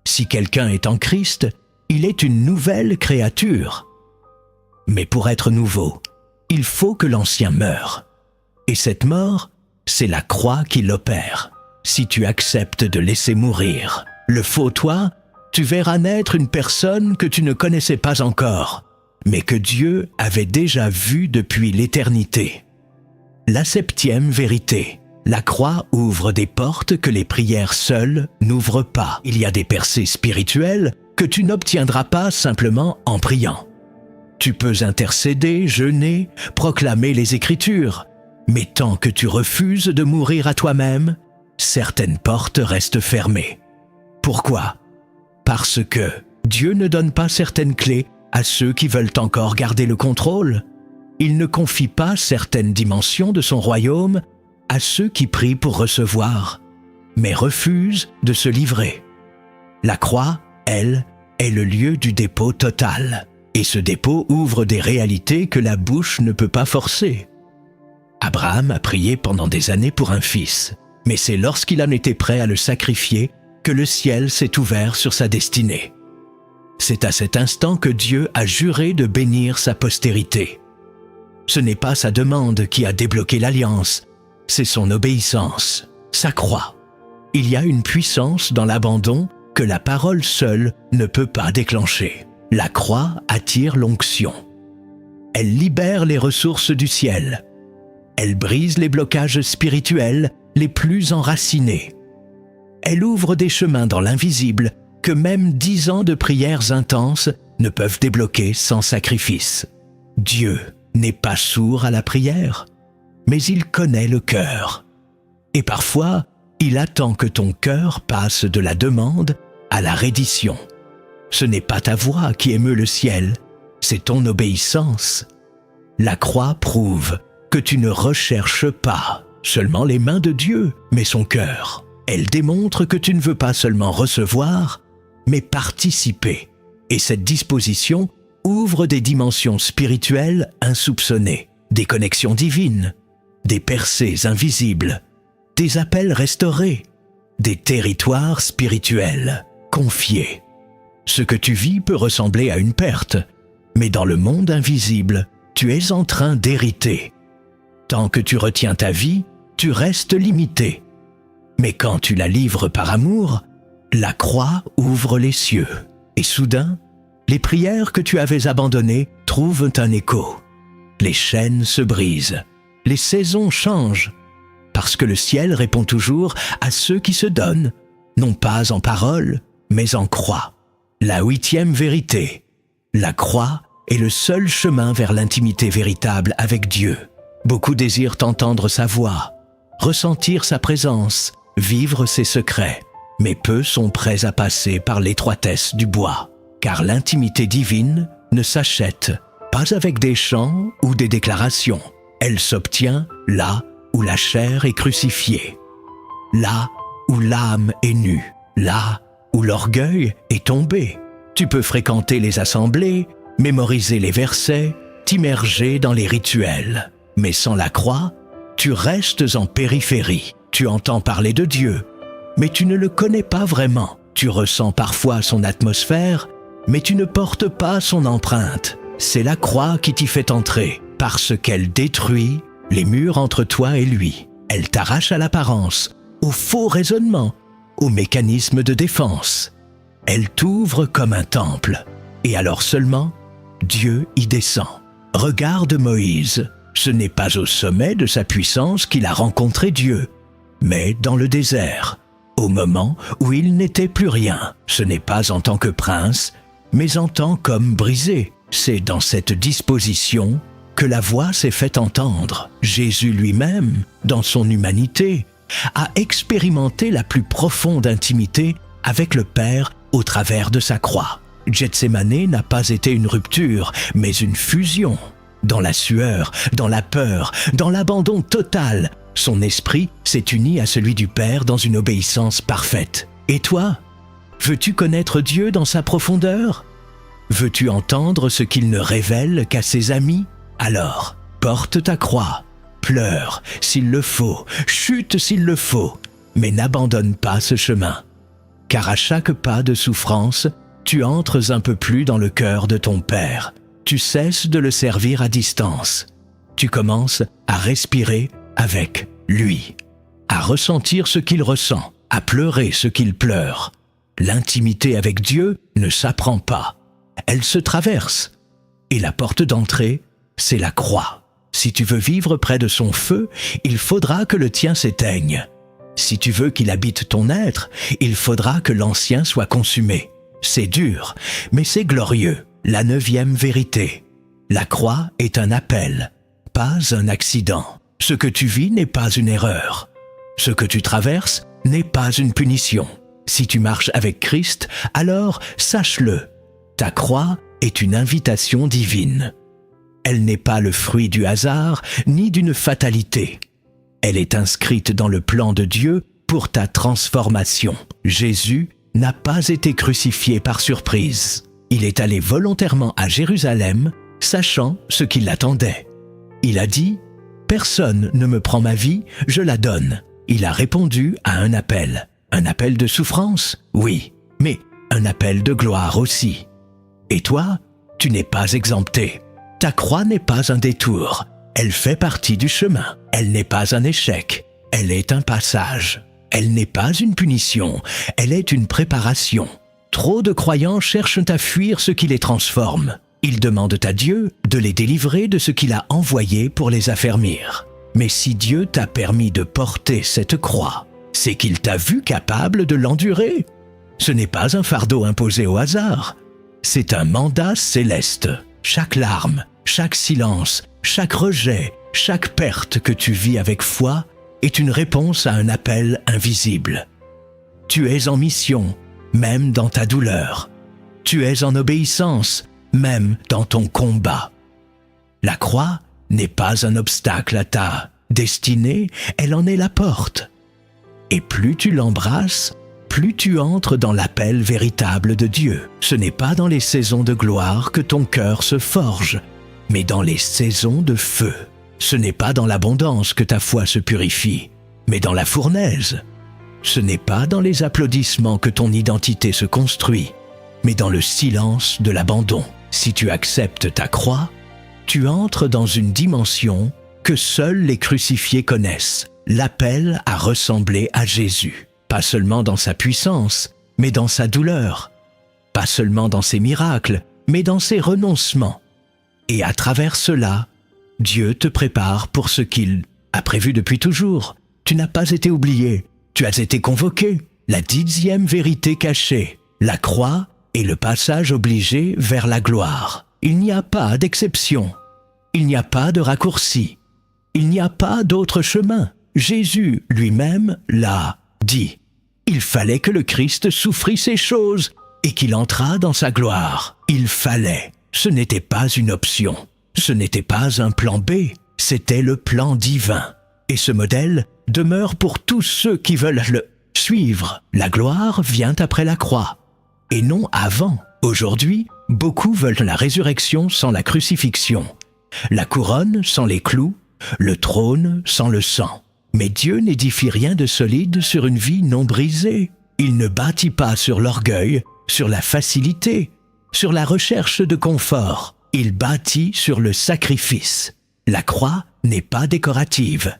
Si quelqu'un est en Christ, il est une nouvelle créature. Mais pour être nouveau, il faut que l'ancien meure. Et cette mort, c'est la croix qui l'opère. Si tu acceptes de laisser mourir le faux toi, tu verras naître une personne que tu ne connaissais pas encore, mais que Dieu avait déjà vue depuis l'éternité. La 7e vérité. La croix ouvre des portes que les prières seules n'ouvrent pas. Il y a des percées spirituelles que tu n'obtiendras pas simplement en priant. Tu peux intercéder, jeûner, proclamer les Écritures, mais tant que tu refuses de mourir à toi-même, certaines portes restent fermées. Pourquoi? Parce que Dieu ne donne pas certaines clés à ceux qui veulent encore garder le contrôle. Il ne confie pas certaines dimensions de son royaume à ceux qui prient pour recevoir, mais refusent de se livrer. La croix, elle, est le lieu du dépôt total, et ce dépôt ouvre des réalités que la bouche ne peut pas forcer. Abraham a prié pendant des années pour un fils, mais c'est lorsqu'il en était prêt à le sacrifier que le ciel s'est ouvert sur sa destinée. C'est à cet instant que Dieu a juré de bénir sa postérité. Ce n'est pas sa demande qui a débloqué l'alliance, c'est son obéissance, sa croix. Il y a une puissance dans l'abandon que la parole seule ne peut pas déclencher. La croix attire l'onction. Elle libère les ressources du ciel. Elle brise les blocages spirituels les plus enracinés. Elle ouvre des chemins dans l'invisible que même 10 ans de prières intenses ne peuvent débloquer sans sacrifice. Dieu n'est pas sourd à la prière, mais il connaît le cœur. Et parfois, il attend que ton cœur passe de la demande à la reddition. Ce n'est pas ta voix qui émeut le ciel, c'est ton obéissance. La croix prouve que tu ne recherches pas seulement les mains de Dieu, mais son cœur. Elle démontre que tu ne veux pas seulement recevoir, mais participer. Et cette disposition ouvre des dimensions spirituelles insoupçonnées, des connexions divines, des percées invisibles, des appels restaurés, des territoires spirituels confiés. Ce que tu vis peut ressembler à une perte, mais dans le monde invisible, tu es en train d'hériter. Tant que tu retiens ta vie, tu restes limité. Mais quand tu la livres par amour, la croix ouvre les cieux. Et soudain, les prières que tu avais abandonnées trouvent un écho. Les chaînes se brisent, les saisons changent, parce que le ciel répond toujours à ceux qui se donnent, non pas en parole, mais en croix. La 8e vérité, la croix est le seul chemin vers l'intimité véritable avec Dieu. Beaucoup désirent entendre sa voix, ressentir sa présence, vivre ses secrets, mais peu sont prêts à passer par l'étroitesse du bois, car l'intimité divine ne s'achète pas avec des chants ou des déclarations. Elle s'obtient là où la chair est crucifiée, là où l'âme est nue, là où l'orgueil est tombé. Tu peux fréquenter les assemblées, mémoriser les versets, t'immerger dans les rituels. Mais sans la croix, tu restes en périphérie. Tu entends parler de Dieu, mais tu ne le connais pas vraiment. Tu ressens parfois son atmosphère, mais tu ne portes pas son empreinte. C'est la croix qui t'y fait entrer, parce qu'elle détruit les murs entre toi et lui. Elle t'arrache à l'apparence, au faux raisonnement, au mécanisme de défense. Elle t'ouvre comme un temple, et alors seulement, Dieu y descend. Regarde Moïse, ce n'est pas au sommet de sa puissance qu'il a rencontré Dieu, mais dans le désert, au moment où il n'était plus rien. Ce n'est pas en tant que prince, mais en tant qu'homme brisé. C'est dans cette disposition que la voix s'est fait entendre. Jésus lui-même, dans son humanité, a expérimenté la plus profonde intimité avec le Père au travers de sa croix. Gethsémané n'a pas été une rupture, mais une fusion. Dans la sueur, dans la peur, dans l'abandon total, son esprit s'est uni à celui du Père dans une obéissance parfaite. Et toi, veux-tu connaître Dieu dans sa profondeur ? Veux-tu entendre ce qu'il ne révèle qu'à ses amis ? Alors, porte ta croix, pleure s'il le faut, chute s'il le faut, mais n'abandonne pas ce chemin. Car à chaque pas de souffrance, tu entres un peu plus dans le cœur de ton Père. Tu cesses de le servir à distance. Tu commences à respirer avec lui, à ressentir ce qu'il ressent, à pleurer ce qu'il pleure. L'intimité avec Dieu ne s'apprend pas. Elle se traverse. Et la porte d'entrée, c'est la croix. Si tu veux vivre près de son feu, il faudra que le tien s'éteigne. Si tu veux qu'il habite ton être, il faudra que l'ancien soit consumé. C'est dur, mais c'est glorieux. La 9e vérité. La croix est un appel, pas un accident. Ce que tu vis n'est pas une erreur. Ce que tu traverses n'est pas une punition. Si tu marches avec Christ, alors sache-le. Ta croix est une invitation divine. Elle n'est pas le fruit du hasard ni d'une fatalité. Elle est inscrite dans le plan de Dieu pour ta transformation. Jésus n'a pas été crucifié par surprise. Il est allé volontairement à Jérusalem, sachant ce qui l'attendait. Il a dit « Personne ne me prend ma vie, je la donne ». Il a répondu à un appel. Un appel de souffrance, oui, mais un appel de gloire aussi. Et toi, tu n'es pas exempté. Ta croix n'est pas un détour. Elle fait partie du chemin. Elle n'est pas un échec. Elle est un passage. Elle n'est pas une punition. Elle est une préparation. Trop de croyants cherchent à fuir ce qui les transforme. Ils demandent à Dieu de les délivrer de ce qu'il a envoyé pour les affermir. Mais si Dieu t'a permis de porter cette croix, c'est qu'il t'a vu capable de l'endurer. Ce n'est pas un fardeau imposé au hasard. C'est un mandat céleste. Chaque larme, chaque silence, chaque rejet, chaque perte que tu vis avec foi est une réponse à un appel invisible. Tu es en mission, même dans ta douleur. Tu es en obéissance, même dans ton combat. La croix n'est pas un obstacle à ta destinée, elle en est la porte. Et plus tu l'embrasses, plus tu entres dans l'appel véritable de Dieu. Ce n'est pas dans les saisons de gloire que ton cœur se forge, mais dans les saisons de feu. Ce n'est pas dans l'abondance que ta foi se purifie, mais dans la fournaise. Ce n'est pas dans les applaudissements que ton identité se construit, mais dans le silence de l'abandon. Si tu acceptes ta croix, tu entres dans une dimension que seuls les crucifiés connaissent, l'appel à ressembler à Jésus, pas seulement dans sa puissance, mais dans sa douleur, pas seulement dans ses miracles, mais dans ses renoncements. Et à travers cela, Dieu te prépare pour ce qu'il a prévu depuis toujours. Tu n'as pas été oublié, tu as été convoqué. La 10e vérité cachée, la croix est le passage obligé vers la gloire. Il n'y a pas d'exception, il n'y a pas de raccourci, il n'y a pas d'autre chemin. Jésus lui-même l'a dit. Il fallait que le Christ souffrit ces choses et qu'il entrât dans sa gloire. Il fallait. Ce n'était pas une option. Ce n'était pas un plan B. C'était le plan divin. Et ce modèle demeure pour tous ceux qui veulent le suivre. La gloire vient après la croix, et non avant. Aujourd'hui, beaucoup veulent la résurrection sans la crucifixion, la couronne sans les clous, le trône sans le sang. Mais Dieu n'édifie rien de solide sur une vie non brisée. Il ne bâtit pas sur l'orgueil, sur la facilité, sur la recherche de confort. Il bâtit sur le sacrifice. La croix n'est pas décorative.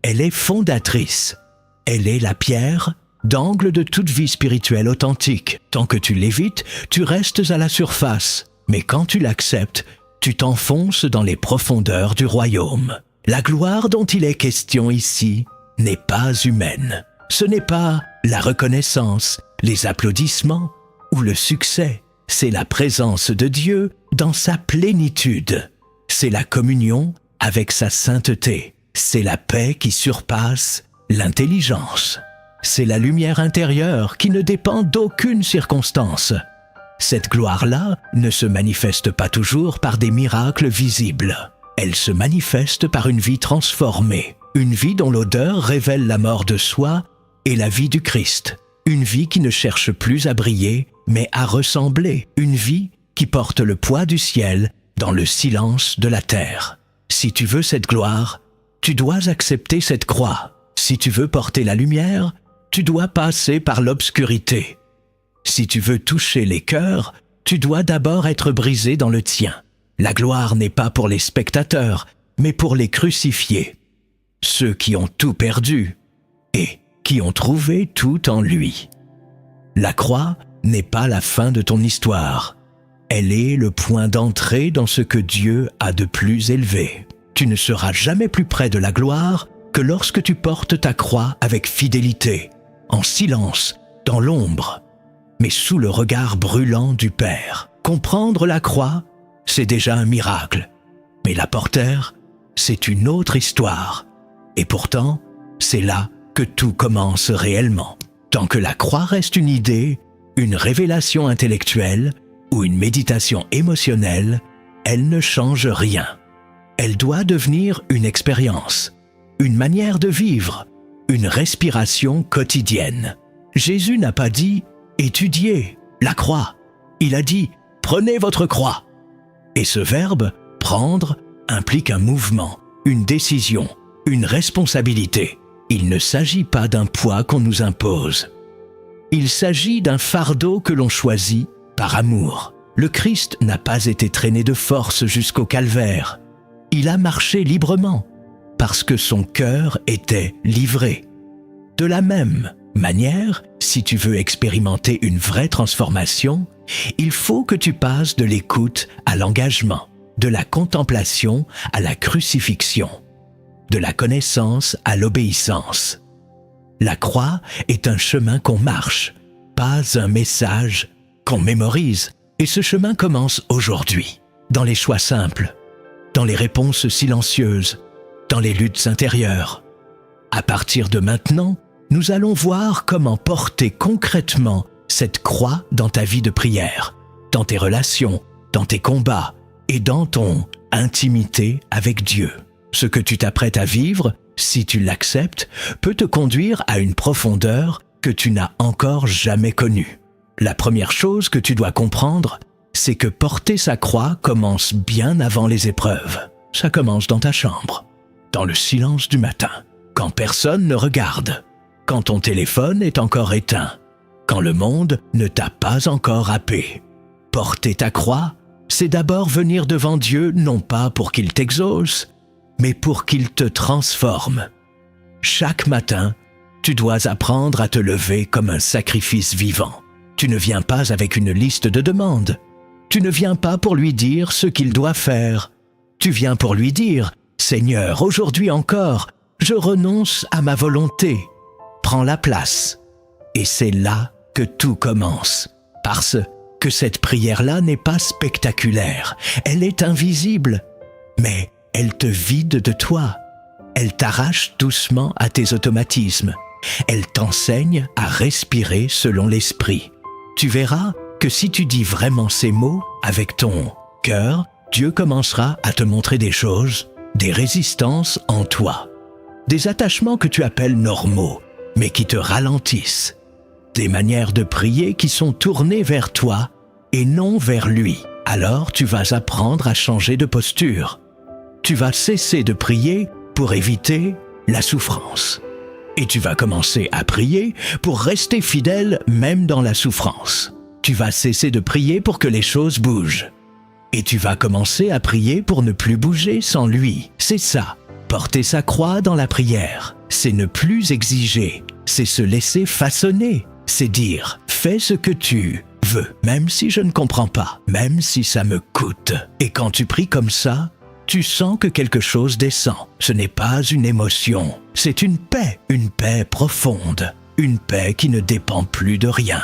Elle est fondatrice. Elle est la pierre d'angle de toute vie spirituelle authentique. Tant que tu l'évites, tu restes à la surface. Mais quand tu l'acceptes, tu t'enfonces dans les profondeurs du royaume. La gloire dont il est question ici n'est pas humaine. Ce n'est pas la reconnaissance, les applaudissements ou le succès. C'est la présence de Dieu dans sa plénitude. C'est la communion avec sa sainteté. C'est la paix qui surpasse l'intelligence. C'est la lumière intérieure qui ne dépend d'aucune circonstance. Cette gloire-là ne se manifeste pas toujours par des miracles visibles. Elle se manifeste par une vie transformée, une vie dont l'odeur révèle la mort de soi et la vie du Christ, une vie qui ne cherche plus à briller, mais à ressembler, une vie qui porte le poids du ciel dans le silence de la terre. Si tu veux cette gloire, tu dois accepter cette croix. Si tu veux porter la lumière, tu dois passer par l'obscurité. Si tu veux toucher les cœurs, tu dois d'abord être brisé dans le tien. La gloire n'est pas pour les spectateurs, mais pour les crucifiés, ceux qui ont tout perdu et qui ont trouvé tout en lui. La croix n'est pas la fin de ton histoire. Elle est le point d'entrée dans ce que Dieu a de plus élevé. Tu ne seras jamais plus près de la gloire que lorsque tu portes ta croix avec fidélité, en silence, dans l'ombre, mais sous le regard brûlant du Père. Comprendre la croix, c'est déjà un miracle. Mais la porter, c'est une autre histoire. Et pourtant, c'est là que tout commence réellement. Tant que la croix reste une idée, une révélation intellectuelle ou une méditation émotionnelle, elle ne change rien. Elle doit devenir une expérience, une manière de vivre, une respiration quotidienne. Jésus n'a pas dit « étudiez la croix ». Il a dit « prenez votre croix ». Et ce verbe « prendre » implique un mouvement, une décision, une responsabilité. Il ne s'agit pas d'un poids qu'on nous impose. Il s'agit d'un fardeau que l'on choisit par amour. Le Christ n'a pas été traîné de force jusqu'au calvaire. Il a marché librement, parce que son cœur était livré. De la même manière, si tu veux expérimenter une vraie transformation, il faut que tu passes de l'écoute à l'engagement, de la contemplation à la crucifixion, de la connaissance à l'obéissance. La croix est un chemin qu'on marche, pas un message qu'on mémorise. Et ce chemin commence aujourd'hui, dans les choix simples, dans les réponses silencieuses, dans les luttes intérieures. À partir de maintenant, nous allons voir comment porter concrètement cette croix dans ta vie de prière, dans tes relations, dans tes combats et dans ton intimité avec Dieu. Ce que tu t'apprêtes à vivre, si tu l'acceptes, peut te conduire à une profondeur que tu n'as encore jamais connue. La première chose que tu dois comprendre, c'est que porter sa croix commence bien avant les épreuves. Ça commence dans ta chambre, dans le silence du matin, quand personne ne regarde, quand ton téléphone est encore éteint, quand le monde ne t'a pas encore happé. Porter ta croix, c'est d'abord venir devant Dieu non pas pour qu'il t'exauce, mais pour qu'il te transforme. Chaque matin, tu dois apprendre à te lever comme un sacrifice vivant. Tu ne viens pas avec une liste de demandes. Tu ne viens pas pour lui dire ce qu'il doit faire. Tu viens pour lui dire « Seigneur, aujourd'hui encore, je renonce à ma volonté. Prends la place. » Et c'est là que tout commence. Parce que cette prière-là n'est pas spectaculaire. Elle est invisible. Mais elle te vide de toi. Elle t'arrache doucement à tes automatismes. Elle t'enseigne à respirer selon l'esprit. Tu verras que si tu dis vraiment ces mots avec ton cœur, Dieu commencera à te montrer des choses, des résistances en toi. Des attachements que tu appelles normaux, mais qui te ralentissent. Des manières de prier qui sont tournées vers toi et non vers lui. Alors tu vas apprendre à changer de posture. Tu vas cesser de prier pour éviter la souffrance. Et tu vas commencer à prier pour rester fidèle même dans la souffrance. Tu vas cesser de prier pour que les choses bougent. Et tu vas commencer à prier pour ne plus bouger sans lui. C'est ça, porter sa croix dans la prière. C'est ne plus exiger, c'est se laisser façonner. C'est dire, fais ce que tu veux, même si je ne comprends pas, même si ça me coûte. Et quand tu pries comme ça, tu sens que quelque chose descend. Ce n'est pas une émotion, c'est une paix profonde, une paix qui ne dépend plus de rien.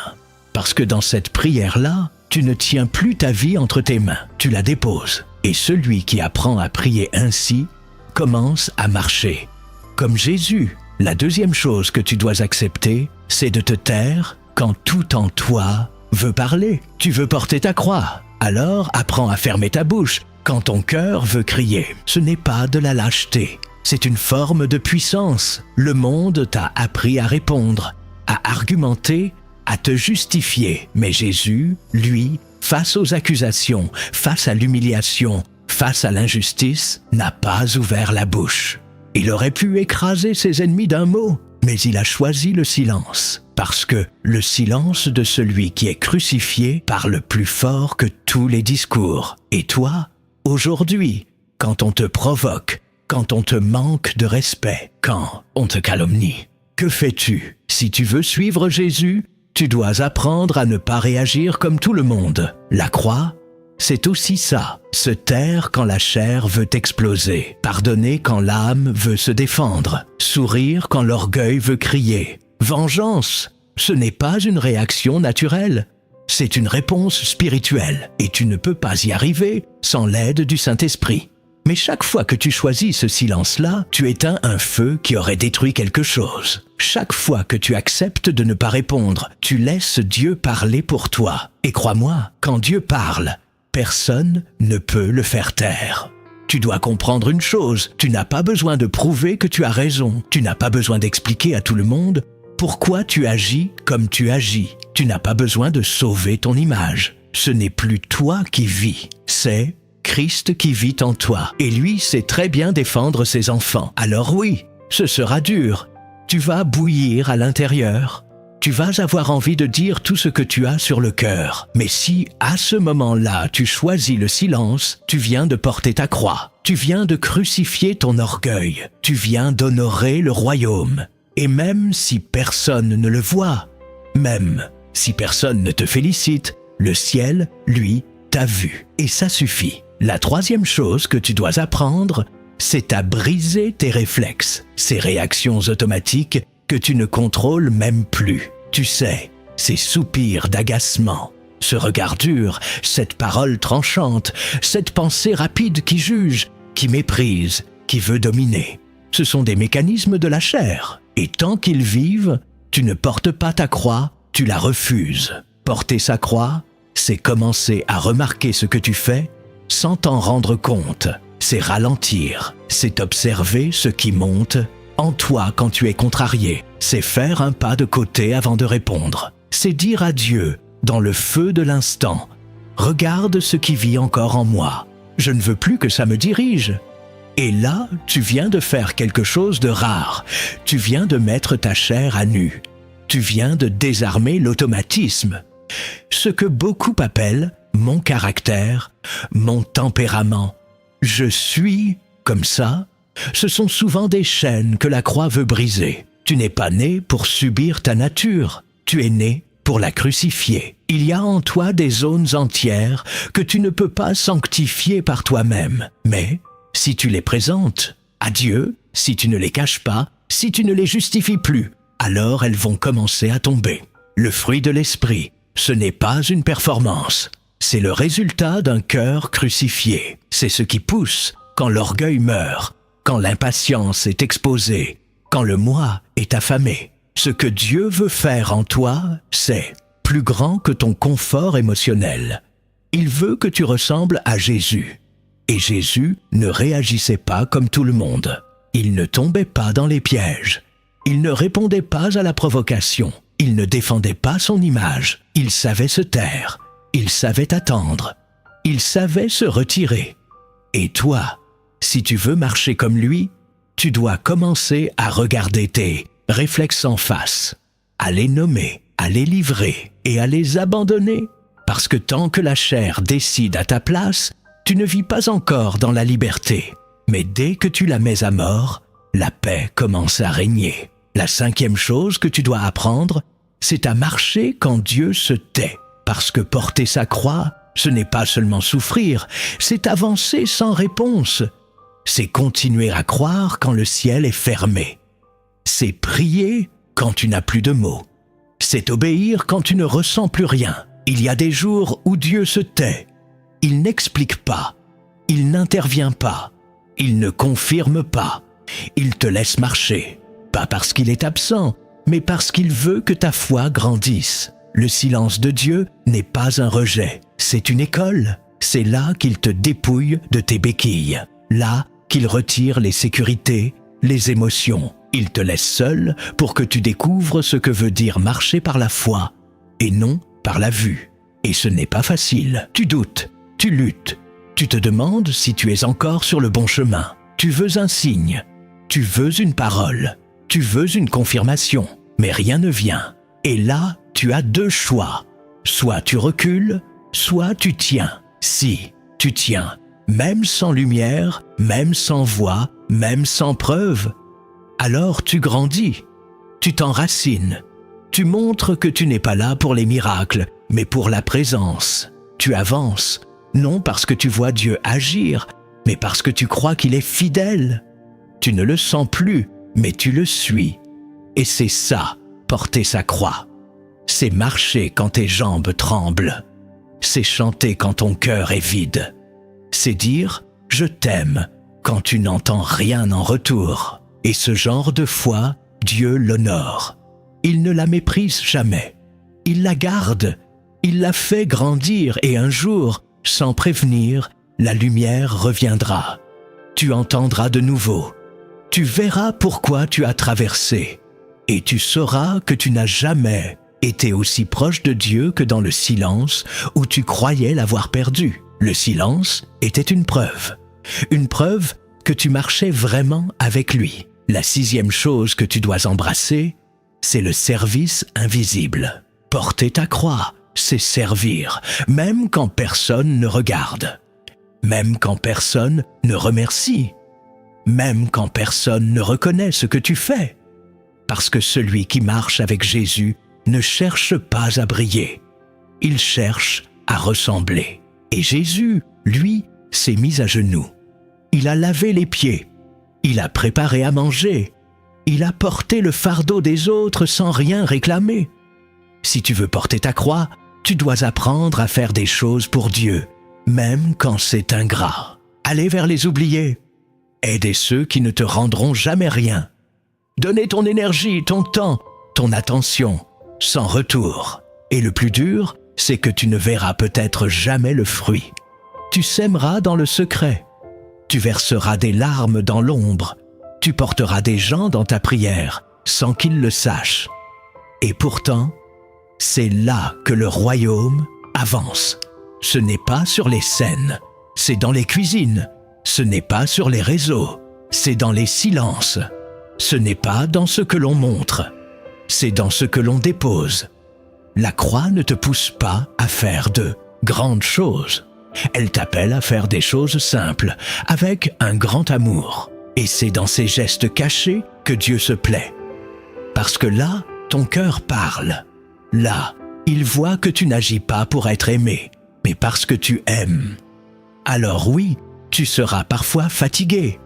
Parce que dans cette prière-là, tu ne tiens plus ta vie entre tes mains, tu la déposes. Et celui qui apprend à prier ainsi commence à marcher. Comme Jésus, la deuxième chose que tu dois accepter, c'est de te taire quand tout en toi veut parler. Tu veux porter ta croix, alors apprends à fermer ta bouche quand ton cœur veut crier. Ce n'est pas de la lâcheté, c'est une forme de puissance. Le monde t'a appris à répondre, à argumenter, à te justifier. Mais Jésus, lui, face aux accusations, face à l'humiliation, face à l'injustice, n'a pas ouvert la bouche. Il aurait pu écraser ses ennemis d'un mot, mais il a choisi le silence. Parce que le silence de celui qui est crucifié parle plus fort que tous les discours. Et toi, aujourd'hui, quand on te provoque, quand on te manque de respect, quand on te calomnie, que fais-tu? Si tu veux suivre Jésus, tu dois apprendre à ne pas réagir comme tout le monde. La croix, c'est aussi ça, se taire quand la chair veut exploser, pardonner quand l'âme veut se défendre, sourire quand l'orgueil veut crier. Vengeance, ce n'est pas une réaction naturelle, c'est une réponse spirituelle et tu ne peux pas y arriver sans l'aide du Saint-Esprit. Mais chaque fois que tu choisis ce silence-là, tu éteins un feu qui aurait détruit quelque chose. Chaque fois que tu acceptes de ne pas répondre, tu laisses Dieu parler pour toi. Et crois-moi, quand Dieu parle, personne ne peut le faire taire. Tu dois comprendre une chose, tu n'as pas besoin de prouver que tu as raison. Tu n'as pas besoin d'expliquer à tout le monde pourquoi tu agis comme tu agis. Tu n'as pas besoin de sauver ton image. Ce n'est plus toi qui vis, c'est Christ qui vit en toi. Et lui sait très bien défendre ses enfants. Alors oui, ce sera dur. Tu vas bouillir à l'intérieur. Tu vas avoir envie de dire tout ce que tu as sur le cœur. Mais si, à ce moment-là, tu choisis le silence, tu viens de porter ta croix. Tu viens de crucifier ton orgueil. Tu viens d'honorer le royaume. Et même si personne ne le voit, même si personne ne te félicite, le ciel, lui, t'a vu. Et ça suffit. La troisième chose que tu dois apprendre, c'est à briser tes réflexes, ces réactions automatiques que tu ne contrôles même plus. Tu sais, ces soupirs d'agacement, ce regard dur, cette parole tranchante, cette pensée rapide qui juge, qui méprise, qui veut dominer. Ce sont des mécanismes de la chair. Et tant qu'ils vivent, tu ne portes pas ta croix, tu la refuses. Porter sa croix, c'est commencer à remarquer ce que tu fais sans t'en rendre compte. C'est ralentir, c'est observer ce qui monte en toi quand tu es contrarié. C'est faire un pas de côté avant de répondre. C'est dire à Dieu, dans le feu de l'instant, « Regarde ce qui vit encore en moi. Je ne veux plus que ça me dirige. » Et là, tu viens de faire quelque chose de rare. Tu viens de mettre ta chair à nu. Tu viens de désarmer l'automatisme. Ce que beaucoup appellent mon caractère, mon tempérament. Je suis comme ça Ce sont souvent des chaînes que la croix veut briser. Tu n'es pas né pour subir ta nature, tu es né pour la crucifier. Il y a en toi des zones entières que tu ne peux pas sanctifier par toi-même. Mais si tu les présentes à Dieu, si tu ne les caches pas, si tu ne les justifies plus, alors elles vont commencer à tomber. Le fruit de l'esprit, ce n'est pas une performance. C'est le résultat d'un cœur crucifié. C'est ce qui pousse quand l'orgueil meurt, quand l'impatience est exposée, quand le moi est affamé. Ce que Dieu veut faire en toi, c'est plus grand que ton confort émotionnel. Il veut que tu ressembles à Jésus. Et Jésus ne réagissait pas comme tout le monde. Il ne tombait pas dans les pièges. Il ne répondait pas à la provocation. Il ne défendait pas son image. Il savait se taire. Il savait attendre. Il savait se retirer. Et toi, si tu veux marcher comme lui, tu dois commencer à regarder tes réflexes en face, à les nommer, à les livrer et à les abandonner. Parce que tant que la chair décide à ta place, tu ne vis pas encore dans la liberté. Mais dès que tu la mets à mort, la paix commence à régner. La 5e chose que tu dois apprendre, c'est à marcher quand Dieu se tait. Parce que porter sa croix, ce n'est pas seulement souffrir, c'est avancer sans réponse. C'est continuer à croire quand le ciel est fermé. C'est prier quand tu n'as plus de mots. C'est obéir quand tu ne ressens plus rien. Il y a des jours où Dieu se tait. Il n'explique pas. Il n'intervient pas. Il ne confirme pas. Il te laisse marcher. Pas parce qu'il est absent, mais parce qu'il veut que ta foi grandisse. Le silence de Dieu n'est pas un rejet. C'est une école. C'est là qu'il te dépouille de tes béquilles. Là qu'il retire les sécurités, les émotions. Il te laisse seul pour que tu découvres ce que veut dire marcher par la foi et non par la vue. Et ce n'est pas facile. Tu doutes, tu luttes, tu te demandes si tu es encore sur le bon chemin. Tu veux un signe, tu veux une parole, tu veux une confirmation, mais rien ne vient. Et là, tu as 2 choix. Soit tu recules, soit tu tiens. Si tu tiens, même sans lumière, même sans voix, même sans preuve, alors tu grandis, tu t'enracines, tu montres que tu n'es pas là pour les miracles, mais pour la présence. Tu avances, non parce que tu vois Dieu agir, mais parce que tu crois qu'il est fidèle. Tu ne le sens plus, mais tu le suis. Et c'est ça, porter sa croix. C'est marcher quand tes jambes tremblent. C'est chanter quand ton cœur est vide. C'est dire « je t'aime » quand tu n'entends rien en retour. Et ce genre de foi, Dieu l'honore. Il ne la méprise jamais. Il la garde. Il la fait grandir et un jour, sans prévenir, la lumière reviendra. Tu entendras de nouveau. Tu verras pourquoi tu as traversé. Et tu sauras que tu n'as jamais été aussi proche de Dieu que dans le silence où tu croyais l'avoir perdu. Le silence était une preuve. Une preuve que tu marchais vraiment avec lui. La 6e chose que tu dois embrasser, c'est le service invisible. Porter ta croix, c'est servir, même quand personne ne regarde, même quand personne ne remercie, même quand personne ne reconnaît ce que tu fais. Parce que celui qui marche avec Jésus ne cherche pas à briller, il cherche à ressembler. Et Jésus, lui, s'est mis à genoux. Il a lavé les pieds. Il a préparé à manger. Il a porté le fardeau des autres sans rien réclamer. Si tu veux porter ta croix, tu dois apprendre à faire des choses pour Dieu, même quand c'est ingrat. Aller vers les oubliés. Aider ceux qui ne te rendront jamais rien. Donner ton énergie, ton temps, ton attention, sans retour. Et le plus dur, c'est que tu ne verras peut-être jamais le fruit. Tu sèmeras dans le secret. Tu verseras des larmes dans l'ombre. Tu porteras des gens dans ta prière, sans qu'ils le sachent. Et pourtant, c'est là que le royaume avance. Ce n'est pas sur les scènes, c'est dans les cuisines. Ce n'est pas sur les réseaux, c'est dans les silences. Ce n'est pas dans ce que l'on montre, c'est dans ce que l'on dépose. La croix ne te pousse pas à faire de grandes choses. Elle t'appelle à faire des choses simples, avec un grand amour. Et c'est dans ces gestes cachés que Dieu se plaît. Parce que là, ton cœur parle. Là, il voit que tu n'agis pas pour être aimé, mais parce que tu aimes. Alors oui, tu seras parfois fatigué,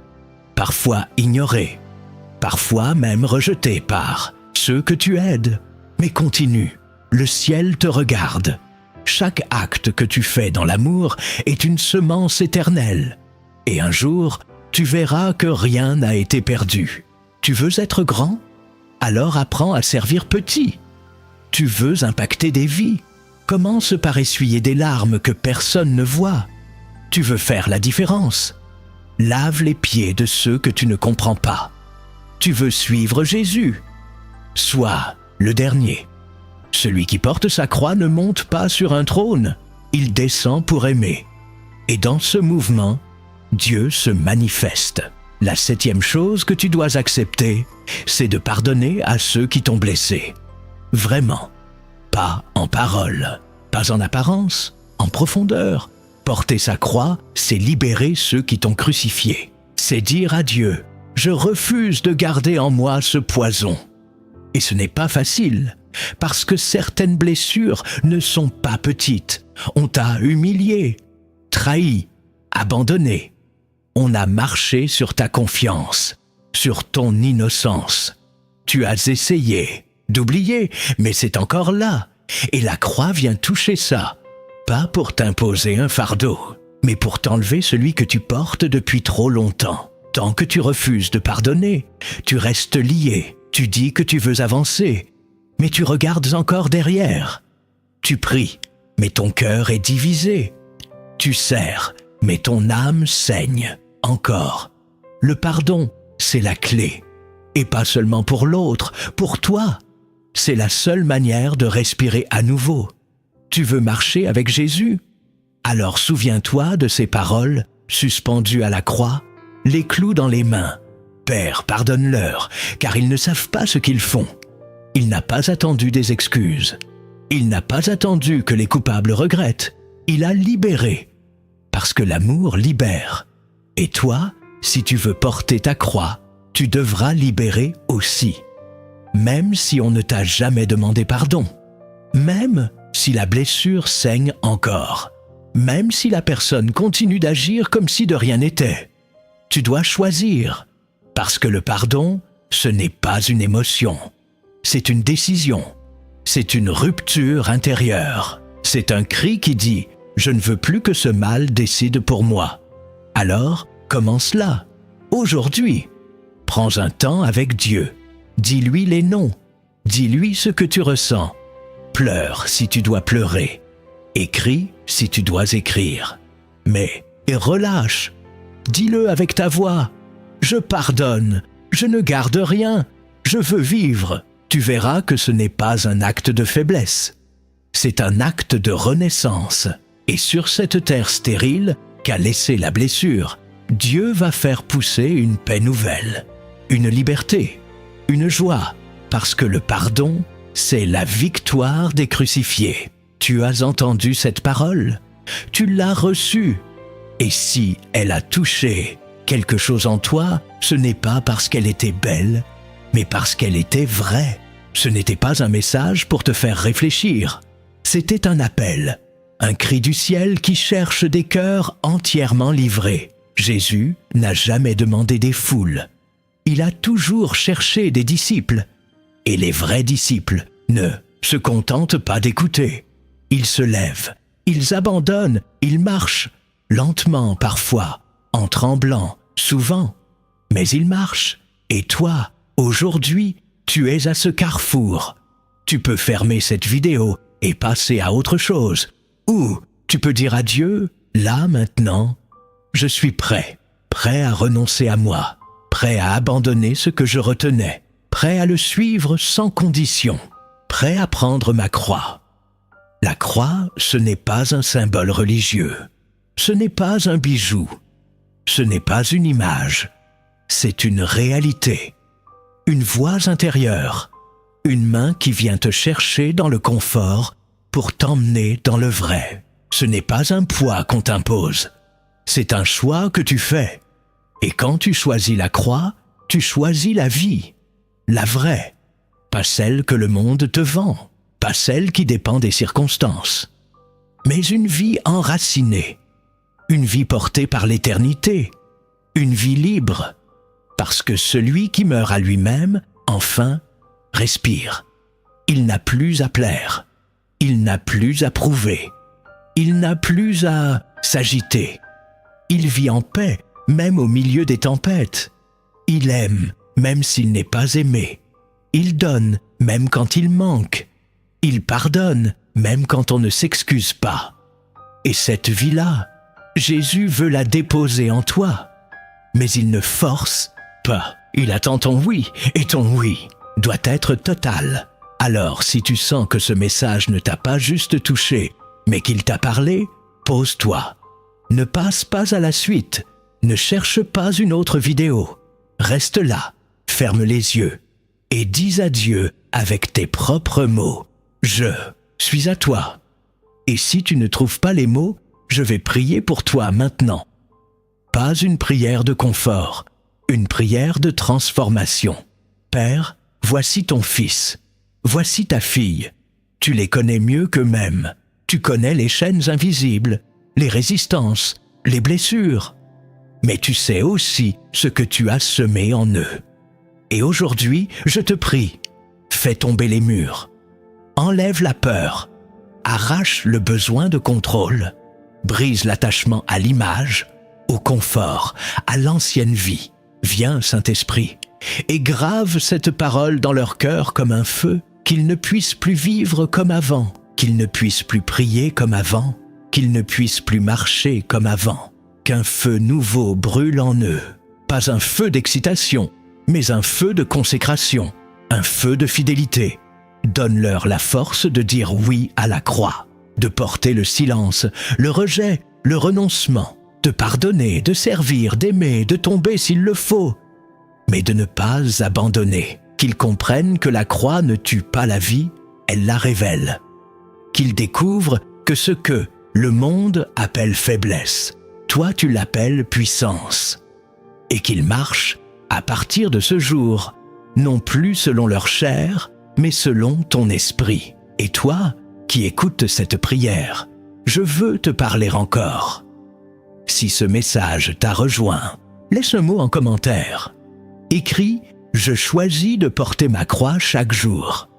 parfois ignoré, parfois même rejeté par ceux que tu aides. Mais continue, le ciel te regarde. Chaque acte que tu fais dans l'amour est une semence éternelle. Et un jour, tu verras que rien n'a été perdu. Tu veux être grand? Alors apprends à servir petit. Tu veux impacter des vies? Commence par essuyer des larmes que personne ne voit. Tu veux faire la différence? Lave les pieds de ceux que tu ne comprends pas. Tu veux suivre Jésus? Sois le dernier. Celui qui porte sa croix ne monte pas sur un trône, il descend pour aimer. Et dans ce mouvement, Dieu se manifeste. La 7e chose que tu dois accepter, c'est de pardonner à ceux qui t'ont blessé. Vraiment. Pas en parole, pas en apparence, en profondeur. Porter sa croix, c'est libérer ceux qui t'ont crucifié. C'est dire à Dieu, je refuse de garder en moi ce poison. Et ce n'est pas facile, parce que certaines blessures ne sont pas petites. On t'a humilié, trahi, abandonné. On a marché sur ta confiance, sur ton innocence. Tu as essayé d'oublier, mais c'est encore là. Et la croix vient toucher ça. Pas pour t'imposer un fardeau, mais pour t'enlever celui que tu portes depuis trop longtemps. Tant que tu refuses de pardonner, tu restes lié. Tu dis que tu veux avancer, mais tu regardes encore derrière. Tu pries, mais ton cœur est divisé. Tu sers, mais ton âme saigne encore. Le pardon, c'est la clé. Et pas seulement pour l'autre, pour toi. C'est la seule manière de respirer à nouveau. Tu veux marcher avec Jésus? Alors souviens-toi de ces paroles, suspendues à la croix, les clous dans les mains. Père, pardonne-leur, car ils ne savent pas ce qu'ils font. Il n'a pas attendu des excuses. Il n'a pas attendu que les coupables regrettent. Il a libéré. Parce que l'amour libère. Et toi, si tu veux porter ta croix, tu devras libérer aussi. Même si on ne t'a jamais demandé pardon. Même si la blessure saigne encore. Même si la personne continue d'agir comme si de rien n'était. Tu dois choisir. Parce que le pardon, ce n'est pas une émotion. C'est une décision. C'est une rupture intérieure. C'est un cri qui dit « Je ne veux plus que ce mal décide pour moi ». Alors, commence là, aujourd'hui. Prends un temps avec Dieu. Dis-lui les noms. Dis-lui ce que tu ressens. Pleure si tu dois pleurer. Écris si tu dois écrire. Mais relâche. Dis-le avec ta voix. Je pardonne. Je ne garde rien. Je veux vivre. Tu verras que ce n'est pas un acte de faiblesse. C'est un acte de renaissance. Et sur cette terre stérile qu'a laissée la blessure, Dieu va faire pousser une paix nouvelle, une liberté, une joie, parce que le pardon, c'est la victoire des crucifiés. Tu as entendu cette parole? Tu l'as reçue. Et si elle a touché quelque chose en toi, ce n'est pas parce qu'elle était belle, mais parce qu'elle était vraie. Ce n'était pas un message pour te faire réfléchir. C'était un appel, un cri du ciel qui cherche des cœurs entièrement livrés. Jésus n'a jamais demandé des foules. Il a toujours cherché des disciples. Et les vrais disciples ne se contentent pas d'écouter. Ils se lèvent, ils abandonnent, ils marchent, lentement parfois, en tremblant, souvent. Mais ils marchent. Et toi, aujourd'hui, tu es à ce carrefour. Tu peux fermer cette vidéo et passer à autre chose. Ou tu peux dire à Dieu, là maintenant, je suis prêt à renoncer à moi, prêt à abandonner ce que je retenais, prêt à le suivre sans condition, prêt à prendre ma croix. La croix, ce n'est pas un symbole religieux, ce n'est pas un bijou, ce n'est pas une image, c'est une réalité, une voix intérieure, une main qui vient te chercher dans le confort pour t'emmener dans le vrai. Ce n'est pas un poids qu'on t'impose, c'est un choix que tu fais. Et quand tu choisis la croix, tu choisis la vie, la vraie, pas celle que le monde te vend, pas celle qui dépend des circonstances, mais une vie enracinée, une vie portée par l'éternité, une vie libre, parce que celui qui meurt à lui-même, enfin, respire. Il n'a plus à plaire, il n'a plus à prouver, il n'a plus à s'agiter. Il vit en paix, même au milieu des tempêtes. Il aime, même s'il n'est pas aimé. Il donne, même quand il manque. Il pardonne, même quand on ne s'excuse pas. Et cette vie-là, Jésus veut la déposer en toi. Mais il ne force pas. Il attend ton oui, et ton oui doit être total. Alors, si tu sens que ce message ne t'a pas juste touché, mais qu'il t'a parlé, pose-toi. Ne passe pas à la suite. Ne cherche pas une autre vidéo. Reste là, ferme les yeux et dis à Dieu avec tes propres mots. Je suis à toi. Et si tu ne trouves pas les mots, je vais prier pour toi maintenant. Pas une prière de confort, une prière de transformation. Père, voici ton fils. Voici ta fille. Tu les connais mieux qu'eux-mêmes. Tu connais les chaînes invisibles, les résistances, les blessures. Mais tu sais aussi ce que tu as semé en eux. Et aujourd'hui, je te prie, fais tomber les murs. Enlève la peur. Arrache le besoin de contrôle. Brise l'attachement à l'image, au confort, à l'ancienne vie. Viens, Saint-Esprit, et grave cette parole dans leur cœur comme un feu, qu'ils ne puissent plus vivre comme avant, qu'ils ne puissent plus prier comme avant, qu'ils ne puissent plus marcher comme avant, qu'un feu nouveau brûle en eux. Pas un feu d'excitation, mais un feu de consécration, un feu de fidélité. Donne-leur la force de dire oui à la croix, de porter le silence, le rejet, le renoncement, de pardonner, de servir, d'aimer, de tomber s'il le faut, mais de ne pas abandonner. Qu'ils comprennent que la croix ne tue pas la vie, elle la révèle. Qu'ils découvrent que ce que le monde appelle faiblesse, toi tu l'appelles puissance. Et qu'ils marchent, à partir de ce jour, non plus selon leur chair, mais selon ton esprit. Et toi, qui écoutes cette prière, je veux te parler encore. Si ce message t'a rejoint, laisse un mot en commentaire. Écris « Je choisis de porter ma croix chaque jour ».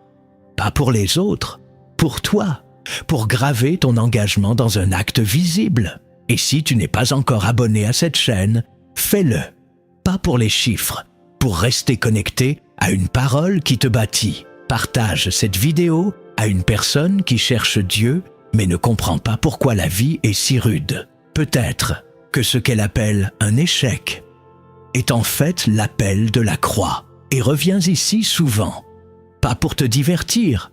Pas pour les autres, pour toi, pour graver ton engagement dans un acte visible. Et si tu n'es pas encore abonné à cette chaîne, fais-le. Pas pour les chiffres, pour rester connecté à une parole qui te bâtit. Partage cette vidéo à une personne qui cherche Dieu, mais ne comprend pas pourquoi la vie est si rude. Peut-être que ce qu'elle appelle un échec est en fait l'appel de la croix. Et reviens ici souvent, pas pour te divertir,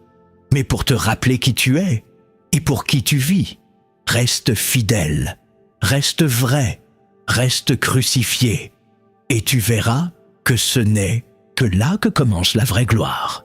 mais pour te rappeler qui tu es et pour qui tu vis. Reste fidèle, reste vrai, reste crucifié, et tu verras que ce n'est que là que commence la vraie gloire.